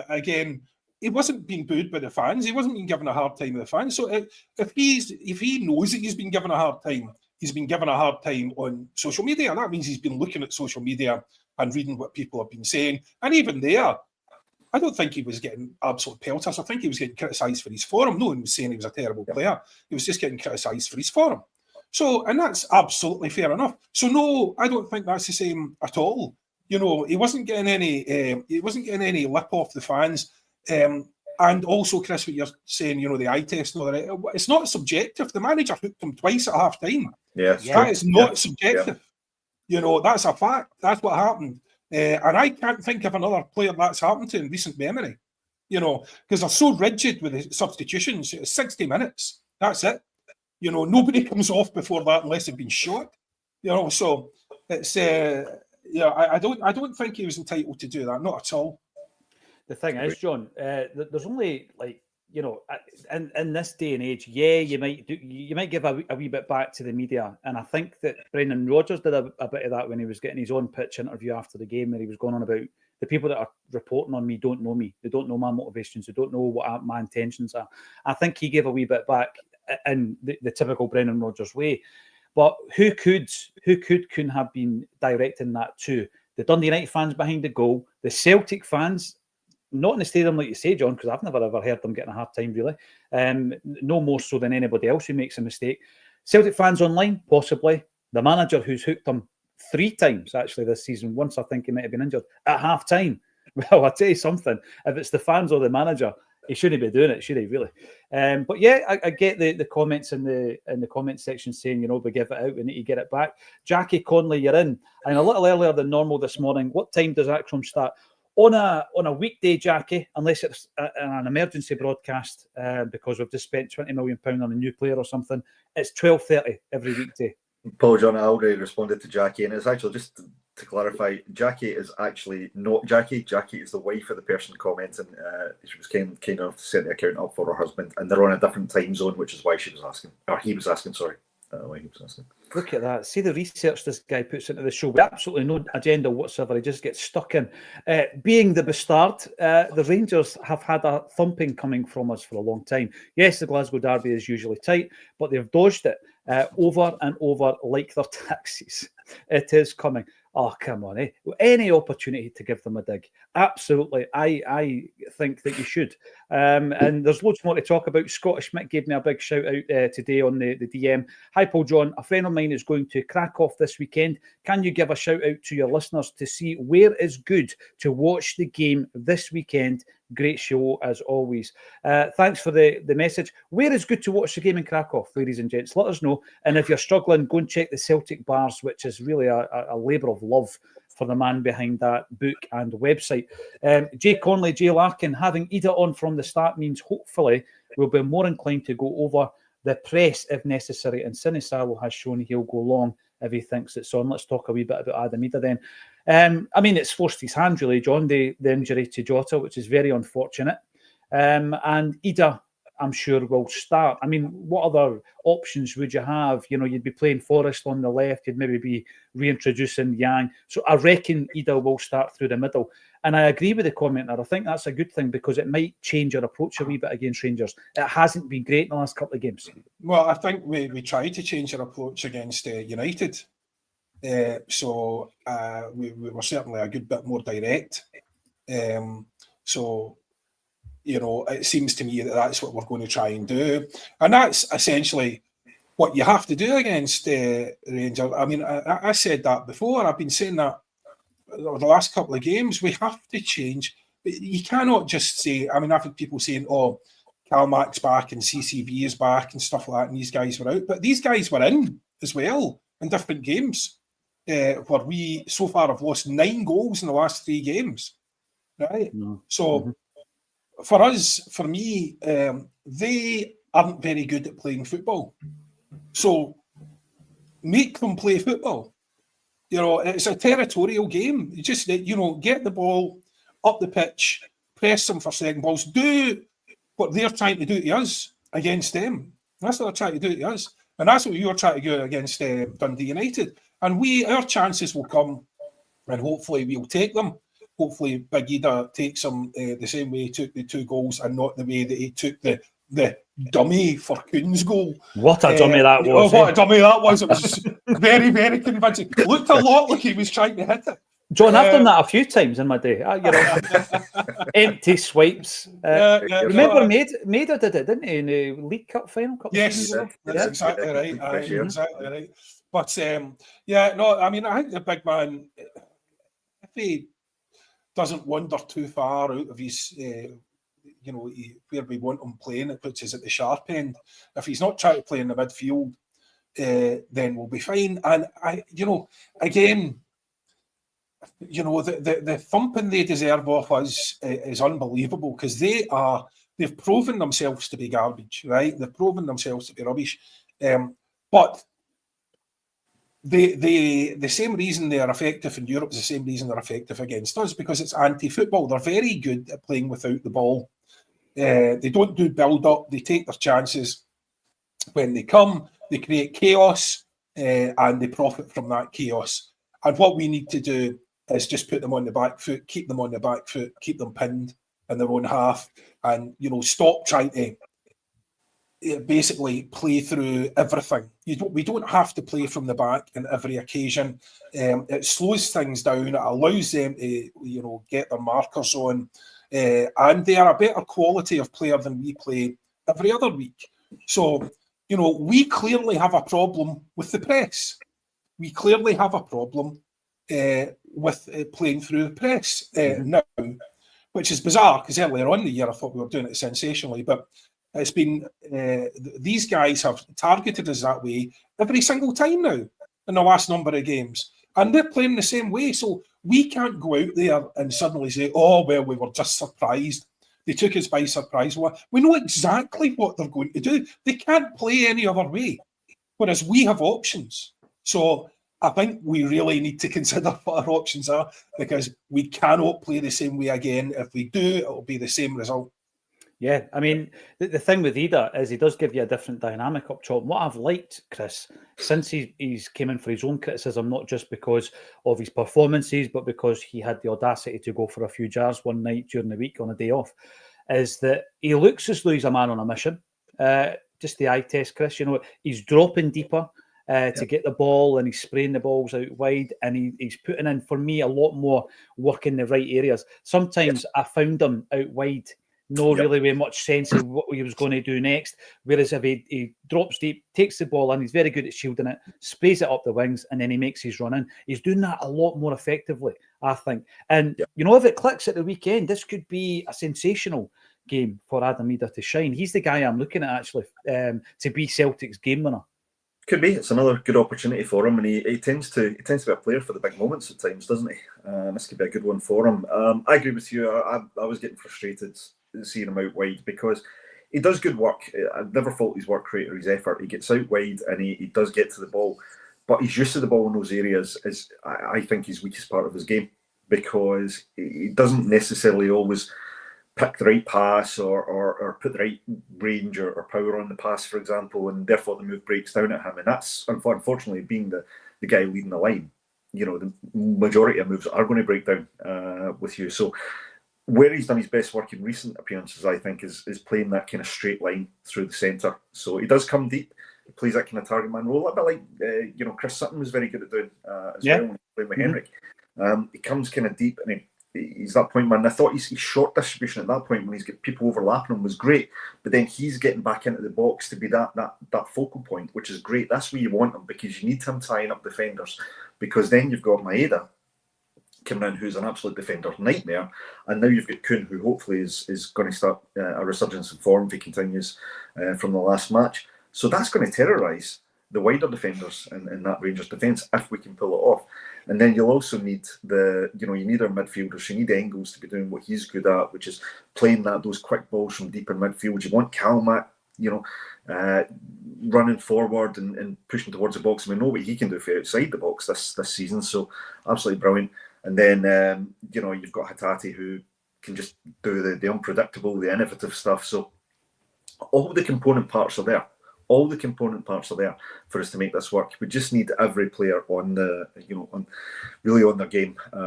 again, he wasn't being booed by the fans. He wasn't being given a hard time by the fans. So if he knows that he's been given a hard time, he's been given a hard time on social media. And that means he's been looking at social media and reading what people have been saying. And even there, I don't think he was getting absolute pelters. I think he was getting criticised for his form. No one was saying he was a terrible player. He was just getting criticised for his form. So, and that's absolutely fair enough. So, no, I don't think that's the same at all. He wasn't getting any lip off the fans. And also, Chris, what you're saying, the eye test and all that, it's not subjective. The manager hooked him twice at half time. Yes, that is not subjective. Yeah. That's a fact. That's what happened. And I can't think of another player that's happened to in recent memory, because they're so rigid with the substitutions. It's 60 minutes. That's it. Nobody comes off before that unless they've been shot. So it's I don't think he was entitled to do that. Not at all. The thing is, John, there's only in this day and age, you might give a wee bit back to the media, and I think that Brendan Rodgers did a bit of that when he was getting his own pitch interview after the game, where he was going on about the people that are reporting on me don't know me, they don't know my motivations, they don't know what my intentions are. I think he gave a wee bit back in the typical Brendan Rodgers way, but who could have been directing that to? The Dundee United fans behind the goal, the Celtic fans. Not in the stadium, like you say, John, because I've never ever heard them getting a hard time, really. No more so than anybody else who makes a mistake. Celtic fans online, possibly. The manager who's hooked them 3 times actually this season. Once I think he might have been injured at half time. Well, I'll tell you something. If it's the fans or the manager, he shouldn't be doing it, should he? Really? But yeah, I get the comments in the comment section saying, you know, we give it out, we need to get it back. Jackie Conley, you're in, and a little earlier than normal this morning. What time does Acsom start? On a weekday, Jackie, unless it's an emergency broadcast, because we've just spent £20 million on a new player or something, it's 12:30 every weekday. Paul John Aldery responded to Jackie, and it's actually, just to clarify, Jackie is actually not Jackie. Jackie is the wife of the person commenting. She was kind enough to set the account up for her husband, and they're on a different time zone, which is why she was asking, or he was asking, sorry. Why he was asking. Look at that. See the research this guy puts into the show. With absolutely no agenda whatsoever. He just gets stuck in. Being the bastard, the Rangers have had a thumping coming from us for a long time. Yes, the Glasgow derby is usually tight, but they've dodged it over and over like their taxis. It is coming. Oh, come on, eh? Any opportunity to give them a dig. Absolutely. I think that you should. And there's loads more to talk about. Scottish Mick gave me a big shout out today on the DM. Hi, Paul John. A friend of mine is going to Krakow this weekend. Can you give a shout out to your listeners to see where is good to watch the game this weekend? Great show as always. Thanks for the message. Where is good to watch the game in Krakow, ladies and gents? Let us know. And if you're struggling, go and check the Celtic bars, which is really a labour of love for the man behind that book and website. Jay Conley, Jay Larkin, having Ida on from the start means hopefully we'll be more inclined to go over the press if necessary. And Sinisalo has shown he'll go long if he thinks it's on. Let's talk a wee bit about Adam Ida then. I mean, it's forced his hand, really, John, the injury to Jota, which is very unfortunate. And Ida, I'm sure, will start. I mean, what other options would you have? You know, you'd be playing Forrest on the left. You'd maybe be reintroducing Yang. So I reckon Ida will start through the middle. And I agree with the commenter. I think that's a good thing because it might change your approach a wee bit against Rangers. It hasn't been great in the last couple of games. Well, I think we tried to change our approach against United. So we were certainly a good bit more direct. So, you know, it seems to me that that's what we're going to try and do. And that's essentially what you have to do against Rangers. I mean, I said that before. I've been saying that over the last couple of games. We have to change. You cannot just say, I mean, I've had people saying, oh, Calmac's back and CCV is back and stuff like that, and these guys were out. But these guys were in as well in different games. Where we so far have lost 9 goals in the last 3 games. Right? No. So for us, for me, they aren't very good at playing football. So make them play football. You know, it's a territorial game. You just, you know, get the ball up the pitch, press them for second balls, do what they're trying to do to us against them. That's what they're trying to do to us. And that's what you're trying to do against Dundee United. And our chances will come, and hopefully we'll take them. Hopefully Big Ida takes them the same way he took the 2 goals and not the way that he took the dummy for Kuhn's goal. What a dummy that was. What a dummy that was. It was very, very convincing. Looked a lot like he was trying to hit it. John, I've done that a few times in my day. You know, empty swipes. Remember, Maida did it, didn't he, in the League Cup final? Yes, that's exactly right. Exactly right. But I mean, I think the big man, if he doesn't wander too far out of his, you know, where we want him playing, it puts us at the sharp end. If he's not trying to play in the midfield, then we'll be fine. And again, you know, the thumping they deserve off us is unbelievable because they've proven themselves to be garbage, right? They've proven themselves to be rubbish. But the same reason they are effective in Europe is the same reason they're effective against us, because it's anti-football. They're very good at playing without the ball. They don't do build-up. They take their chances. When they come, they create chaos, and they profit from that chaos. And what we need to do is just put them on the back foot, keep them on the back foot, keep them pinned in their own half, and, you know, stop trying to basically play through everything. We don't have to play from the back in every occasion. It slows things down. It allows them to, you know, get their markers on, and they are a better quality of player than we play every other week. So you know, we clearly have a problem with the press. We clearly have a problem with playing through the press now, which is bizarre because earlier on in the year I thought we were doing it sensationally, but it's been these guys have targeted us that way every single time now in the last number of games, and they're playing the same way. So we can't go out there and suddenly say, "Oh well, we were just surprised. They took us by surprise." Well, we know exactly what they're going to do. They can't play any other way, whereas we have options. So I think we really need to consider what our options are, because we cannot play the same way again. If we do, it'll be the same result. Yeah, I mean, the thing with Ida is he does give you a different dynamic up top. What I've liked, Chris, since he's came in for his own criticism, not just because of his performances, but because he had the audacity to go for a few jars one night during the week on a day off, is that he looks as though he's a man on a mission. Just the eye test, Chris, you know, he's dropping deeper to get the ball, and he's spraying the balls out wide, and he's putting in, for me, a lot more work in the right areas. Sometimes I found him out wide, really with much sense of what he was going to do next. Whereas if he drops deep, takes the ball in, he's very good at shielding it, sprays it up the wings, and then he makes his run in. He's doing that a lot more effectively, I think. And, you know, if it clicks at the weekend, this could be a sensational game for Adam Ida to shine. He's the guy I'm looking at, actually, to be Celtic's game winner. Could be. It's another good opportunity for him, and he tends to be a player for the big moments at times, doesn't he? This could be a good one for him. I agree with you. I was getting frustrated seeing him out wide because he does good work. I've never fault his work rate or his effort. He gets out wide and he does get to the ball, but his use of the ball in those areas is, I think, his weakest part of his game, because he doesn't necessarily always pick the right pass or put the right range or power on the pass, for example, and therefore the move breaks down at him. And that's, unfortunately, being the guy leading the line, you know, the majority of moves are going to break down with you. So where he's done his best work in recent appearances, I think, is playing that kind of straight line through the centre. So he does come deep, he plays that kind of target man role, a bit like, you know, Chris Sutton was very good at doing as well when he played with Henrik. He comes kind of deep, and he's that point man. I thought his short distribution at that point, when he's got people overlapping him, was great, but then he's getting back into the box to be that focal point, which is great. That's where you want him, because you need him tying up defenders, because then you've got Maeda coming in, who's an absolute defender nightmare, and now you've got Kuhn, who hopefully is going to start a resurgence in form if he continues from the last match. So that's going to terrorise the wider defenders in that Rangers defence if we can pull it off. And then you'll also need you need our midfielders. You need Engels to be doing what he's good at, which is playing those quick balls from deep in midfield. You want Kalmak, running forward and pushing towards the box. And we know what he can do for outside the box this season. So absolutely brilliant. And then you've got Hatate, who can just do the unpredictable, the innovative stuff. So all the component parts are there. All the component parts are there for us to make this work. We just need every player on their game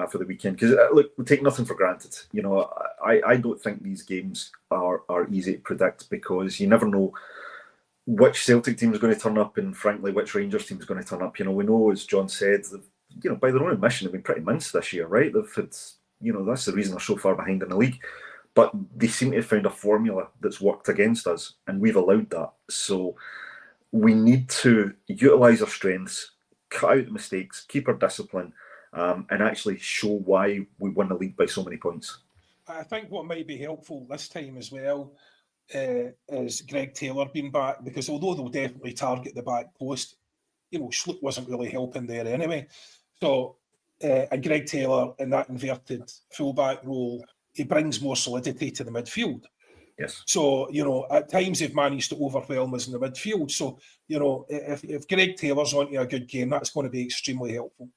for the weekend. Because look, we take nothing for granted. You know, I don't think these games are easy to predict, because you never know which Celtic team is going to turn up, and frankly, which Rangers team is going to turn up. You know, we know, as John said, by their own admission, they've been pretty minced this year, right? They've had, that's the reason they're so far behind in the league. But they seem to have found a formula that's worked against us, and we've allowed that. So we need to utilise our strengths, cut out the mistakes, keep our discipline, and actually show why we won the league by so many points. I think what might be helpful this time as well is Greg Taylor being back, because although they'll definitely target the back post, Schluck wasn't really helping there anyway. So, and Greg Taylor in that inverted fullback role, he brings more solidity to the midfield. Yes. So, at times they've managed to overwhelm us in the midfield. So, if Greg Taylor's onto a good game, that's going to be extremely helpful.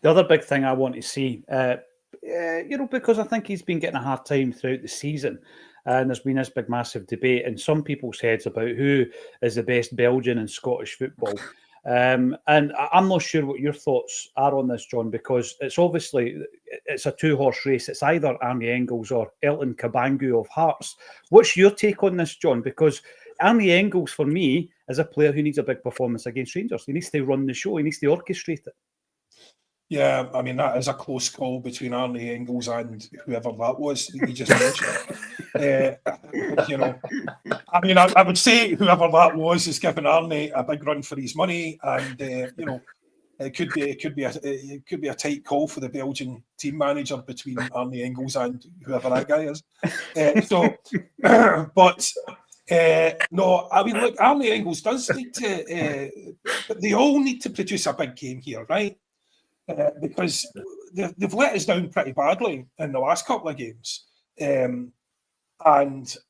The other big thing I want to see, because I think he's been getting a hard time throughout the season, and there's been this big, massive debate in some people's heads about who is the best Belgian and Scottish football. And I'm not sure what your thoughts are on this, John, because it's a two-horse race. It's either Arnie Engels or Elton Kabangu of Hearts. What's your take on this, John? Because Arnie Engels, for me, is a player who needs a big performance against Rangers. He needs to run the show. He needs to orchestrate it. Yeah, I mean, that is a close call between Arne Engels and whoever that was that you just mentioned. You know, I mean, I would say whoever that was is giving Arne a big run for his money, and you know, it could be a tight call for the Belgian team manager between Arne Engels and whoever that guy is. But no, I mean, look, Arne Engels does need to, but they all need to produce a big game here, right? Because they've let us down pretty badly in the last couple of games. And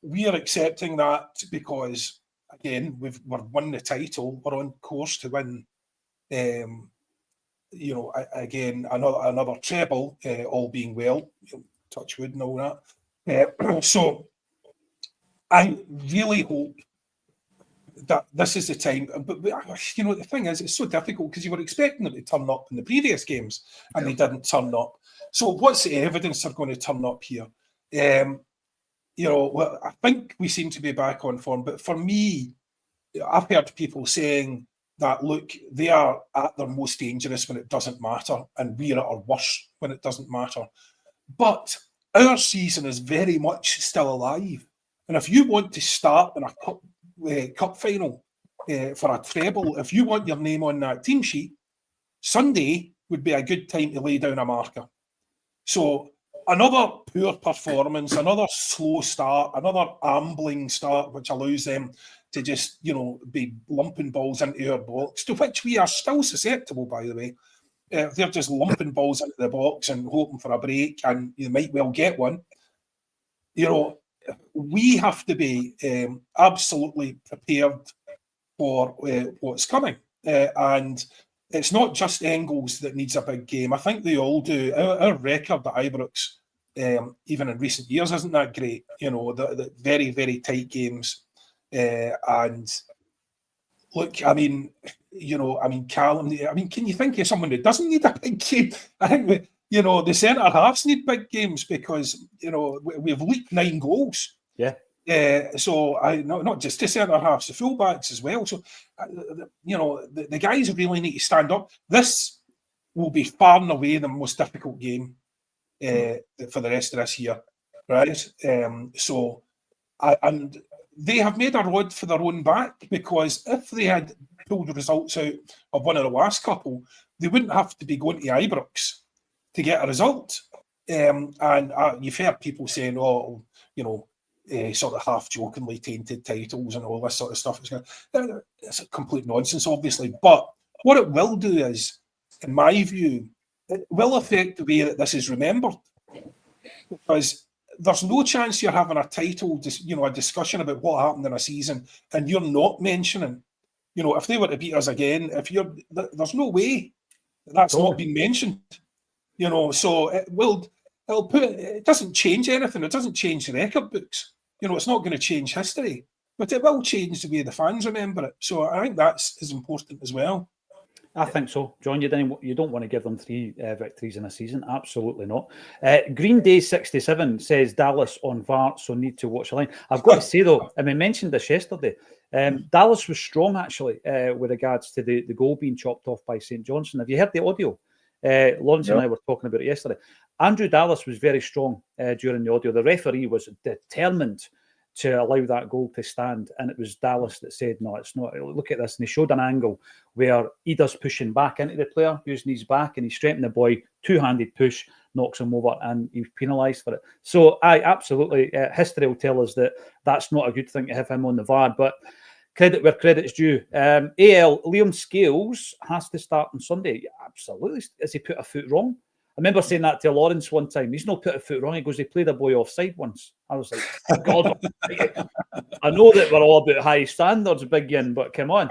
we are accepting that because, again, we've won the title. We're on course to win, you know, again, another treble, all being well, touch wood and all that. So I really hope that this is the time. But, you know, the thing is, it's so difficult because you were expecting them to turn up in the previous games and they didn't turn up. So what's the evidence they're going to turn up here? You know, well, I think we seem to be back on form. But for me, I've heard people saying that, look, they are at their most dangerous when it doesn't matter, and we are at our worst when it doesn't matter. But our season is very much still alive. And if you want to start in a cup final for a treble, if you want your name on that team sheet, Sunday would be a good time to lay down a marker. So another poor performance, another slow start, another ambling start, which allows them to just, you know, be lumping balls into our box, to which we are still susceptible, by the way. They're just lumping balls into the box and hoping for a break, and you might well get one. You know, we have to be absolutely prepared for what's coming. And it's not just Engels that needs a big game. I think they all do. Our record at Ibrox, even in recent years, isn't that great. You know, the very, very tight games. And look, I mean, you know, I mean, Callum, I mean, can you think of someone that doesn't need a big game? I think, you know, the centre halves need big games because, you know, we've leaked 9 goals. Yeah. So not just the centre halves, the fullbacks as well. So, you know, the guys really need to stand up. This will be far and away the most difficult game for the rest of this year, right? And they have made a rod for their own back, because if they had pulled the results out of one of the last couple, they wouldn't have to be going to Ibrox to get a result. And you've heard people saying, oh, you know, sort of half jokingly tainted titles and all this sort of stuff. It's a complete nonsense, obviously. But what it will do is, in my view, it will affect the way that this is remembered. Because there's no chance you're having a title, you know, a discussion about what happened in a season, and you're not mentioning, you know, if they were to beat us again, there's no way that's not been mentioned, you know. So it doesn't change anything. It doesn't change the record books. You know, it's not going to change history, but it will change the way the fans remember it. So I think that's as important as well. I think so, John. You don't want to give them 3 victories in a season. Absolutely not. Green Day 67 says Dallas on VAR, so need to watch the line. I've got to say though, and we mentioned this yesterday. Dallas was strong actually with regards to the goal being chopped off by St. Johnstone. Have you heard the audio? Lawrence and I were talking about it yesterday. Andrew Dallas was very strong during the audio. The referee was determined to allow that goal to stand, and it was Dallas that said, no, it's not. Look at this. And he showed an angle where Ida's pushing back into the player, using his back, and he's straightened the boy, 2-handed push, knocks him over, and he was penalised for it. So absolutely, history will tell us that that's not a good thing to have him on the VAR, but credit where credit's due. AL, Liam Scales has to start on Sunday. Yeah, absolutely. Has he put a foot wrong? I remember saying that to Lawrence one time. He's not put a foot wrong. He goes, he played a boy offside once. I was like, God, I know that we're all about high standards, Big Yin, but come on.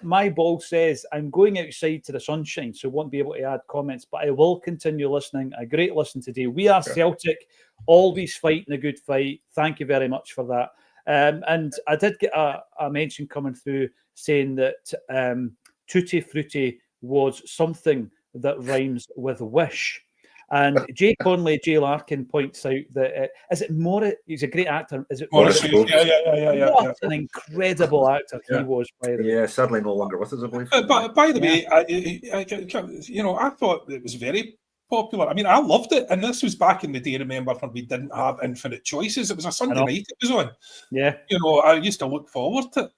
My ball says, I'm going outside to the sunshine, so won't be able to add comments, but I will continue listening. A great listen today. We are Celtic, always fighting a good fight. Thank you very much for that. And I did get a mention coming through saying that Tutti Frutti was something that rhymes with wish. And Jay Conley, Jay Larkin points out that is it Morris? He's a great actor. Is it Morris? Morris? Yeah. What an incredible actor he was, by the way. Yeah, sadly no longer with us, I believe. But by the way, I thought it was very popular. I mean, I loved it, and this was back in the day. Remember, when we didn't have infinite choices. It was a Sunday night it was on. Yeah, I used to look forward to it.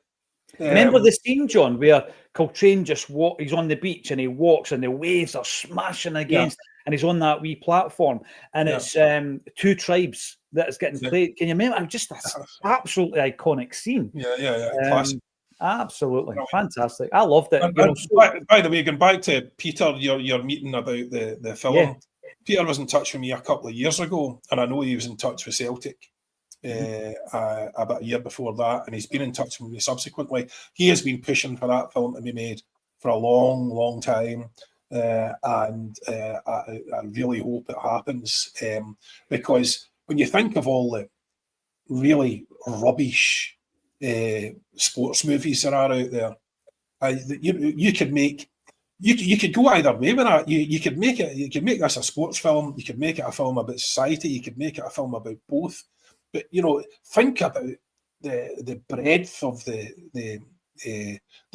Remember the scene, John, where Coltrane he's on the beach and he walks and the waves are smashing against, and he's on that wee platform, and it's two tribes that is getting played. Can you remember? Just an absolutely iconic scene. Classic. Absolutely fantastic. I loved it. By the way, going back to Peter, your meeting about the film, Peter was in touch with me a couple of years ago, and I know he was in touch with Celtic. About a year before that, and he's been in touch with me subsequently. He has been pushing for that film to be made for a long time, and I really hope it happens, because when you think of all the really rubbish sports movies that are out there, you could make. You could go either way with that. You could make it. You could make this a sports film. You could make it a film about society. You could make it a film about both. But think about the breadth of the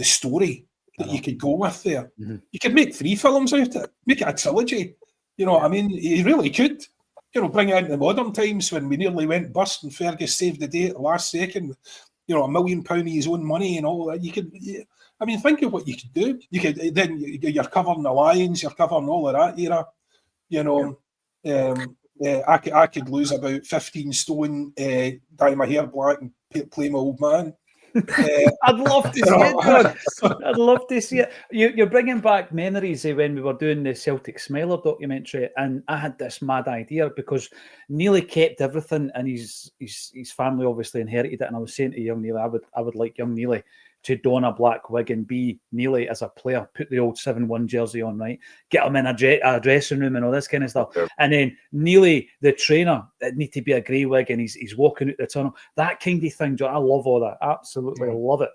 story that you could go with there. Mm-hmm. You could make 3 films out of it, make it a trilogy. I mean, you really could. Bring it into the modern times when we nearly went bust and Fergus saved the day at the last second. £1 million of his own money and all that. You could. I mean, think of what you could do. You could then you're covering the Lions, you're covering all of that era. I could lose about 15 stone, dye my hair black and play my old man. I'd love to see it, John. I'd love to see it. You're bringing back memories of when we were doing the Celtic Smiler documentary, and I had this mad idea because Neely kept everything, and his family obviously inherited it. And I was saying to young Neely, I would like young Neely to don a black wig and be Neely as a player, put the old 7-1 jersey on, right? Get him in a dressing room and all this kind of stuff. Yeah. And then Neely, the trainer, it need to be a grey wig and he's walking out the tunnel. That kind of thing, John. I love all that. Absolutely love it.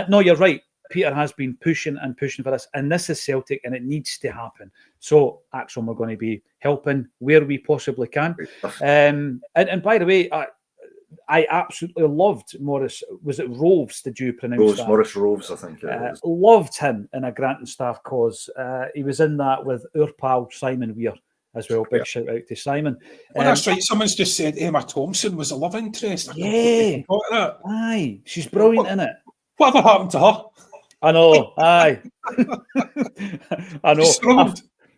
No, you're right. Peter has been pushing for this, and this is Celtic, and it needs to happen. So, Acsom, we're going to be helping where we possibly can. And by the way, I absolutely loved Morris. Was it Roves? Did you pronounce that? Morris Roves, I think. Loved him in A Grant and Staff Cause. He was in that with our pal Simon Weir as well. Big shout out to Simon. That's right. Someone's just said Emma Thompson was a love interest. Aye, she's brilliant in it. Whatever happened to her? I know. Aye, I know.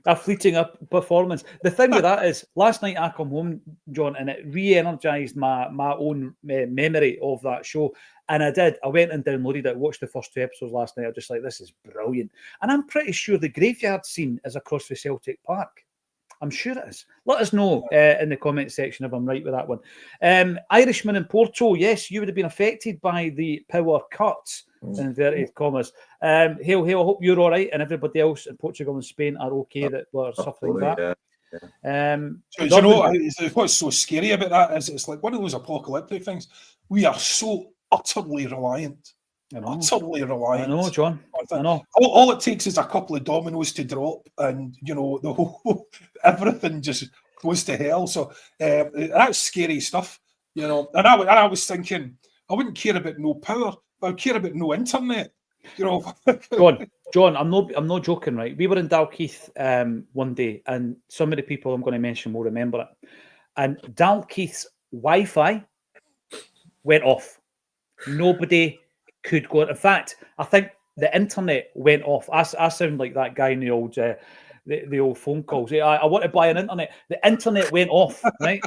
A fleeting performance. The thing with that is, last night I come home, John, and it re-energised my own memory of that show. And I did. I went and downloaded it, watched the first 2 episodes last night. I was just like, this is brilliant. And I'm pretty sure the graveyard scene is across the Celtic Park. I'm sure it is. Let us know in the comment section if I'm right with that one. Irishman in Porto, yes, you would have been affected by the power cuts, in inverted commas. Hail, I hope you're all right, and everybody else in Portugal and Spain are okay that we're suffering that. So what's so scary about that is it's like one of those apocalyptic things. We are so utterly reliant. Utterly reliant. I know, John. I know. All it takes is a couple of dominoes to drop, and the whole everything just goes to hell. So that's scary stuff, And I was thinking, I wouldn't care about no power, but I'd care about no internet. John, I'm not joking, right? We were in Dalkeith one day, and some of the people I'm going to mention will remember it. And Dalkeith's Wi-Fi went off. Nobody could go. In fact, I think the internet went off. I sound like that guy in the old the old phone calls. I want to buy an internet. The internet went off, right?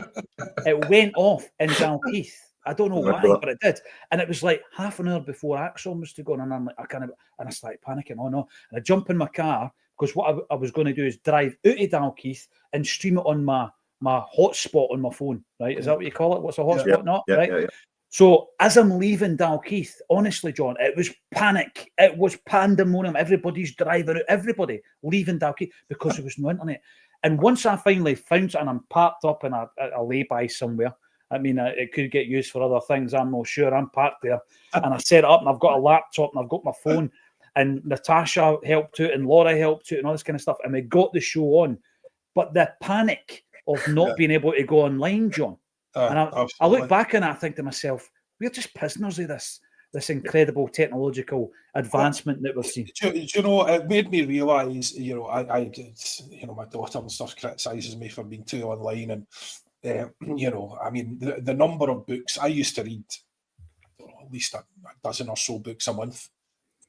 It went off in Dalkeith. I don't know why, but it did. And it was like half an hour before Acsom was to go on, and I'm like, and I started panicking. Oh no! And I jump in my car because what I was going to do is drive out of Dalkeith and stream it on my hotspot on my phone. Right? Is that what you call it? What's a hotspot? Right? So as I'm leaving Dalkeith, honestly, John, it was panic. It was pandemonium. Everybody's driving out. Everybody leaving Dalkeith because there was no internet. And once I finally found it, and I'm parked up in a lay-by somewhere. I mean, it could get used for other things. I'm not sure. I'm parked there. And I set it up, and I've got a laptop, and I've got my phone. And Natasha helped out, and Laura helped out, and all this kind of stuff. And we got the show on. but the panic of not being able to go online, John. And I look back and I think to myself, we're just prisoners of this incredible technological advancement that we've seen. Do you know, it made me realise, you know, I you know, my daughter and stuff criticises me for being too online, and you know, I mean, the number of books I used to read, at least a dozen or so books a month,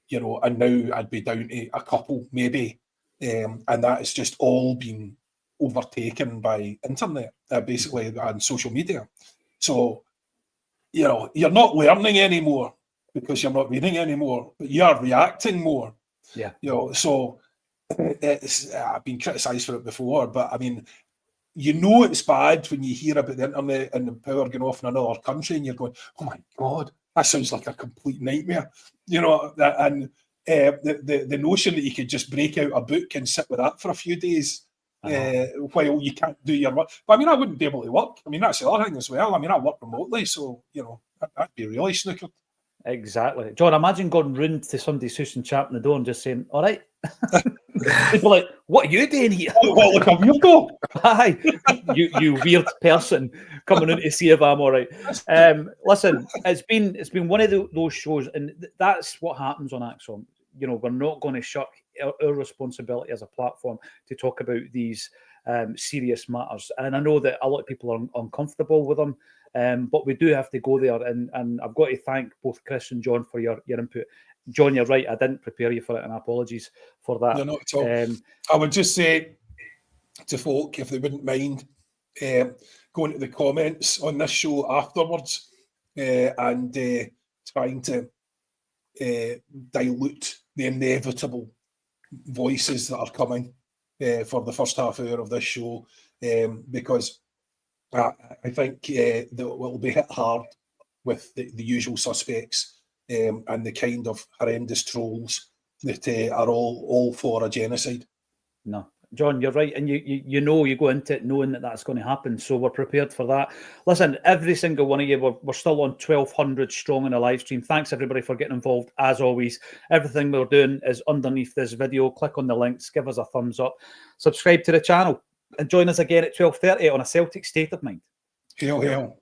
you know, and now I'd be down to a couple maybe, and that has just all been overtaken by internet, basically, and social media. So, you know, you're not learning anymore because you're not reading anymore, but you are reacting more. Yeah. You know, so I've been criticised for it before, but I mean, you know it's bad when you hear about the internet and the power going off in another country, and you're going, "Oh my God, that sounds like a complete nightmare." You know, and the notion that you could just break out a book and sit with that for a few days while you can't do your work. But I mean, I wouldn't be able to work. I mean, that's the other thing as well. I mean, I work remotely, so you know, that'd be really snookered. Exactly. John, imagine going round to somebody's house and chapping the door and just saying, "All right." People like, "What are you doing here?" What, like a weirdo? Hi, you weird person coming in to see if I'm all right. Listen, it's been one of those shows, and that's what happens on Acsom. You know, we're not going to shirk our responsibility as a platform to talk about these serious matters. And I know that a lot of people are uncomfortable with them, but we do have to go there. And I've got to thank both Chris and John for your input. John, you're right. I didn't prepare you for it, and apologies for that. No, not at all. I would just say to folk, if they wouldn't mind, going to the comments on this show afterwards and trying to dilute the inevitable voices that are coming for the first half hour of this show, because I think that will be hit hard with the usual suspects and the kind of horrendous trolls that are all for a genocide. No, John, you're right, and you know, you go into it knowing that that's going to happen, so we're prepared for that. Listen, every single one of you, we're still on 1,200 strong in a live stream. Thanks everybody for getting involved. As always, everything we're doing is underneath this video. Click on the links, give us a thumbs up, subscribe to the channel, and join us again at 12:30 on A Celtic State of Mind. Hail, hail.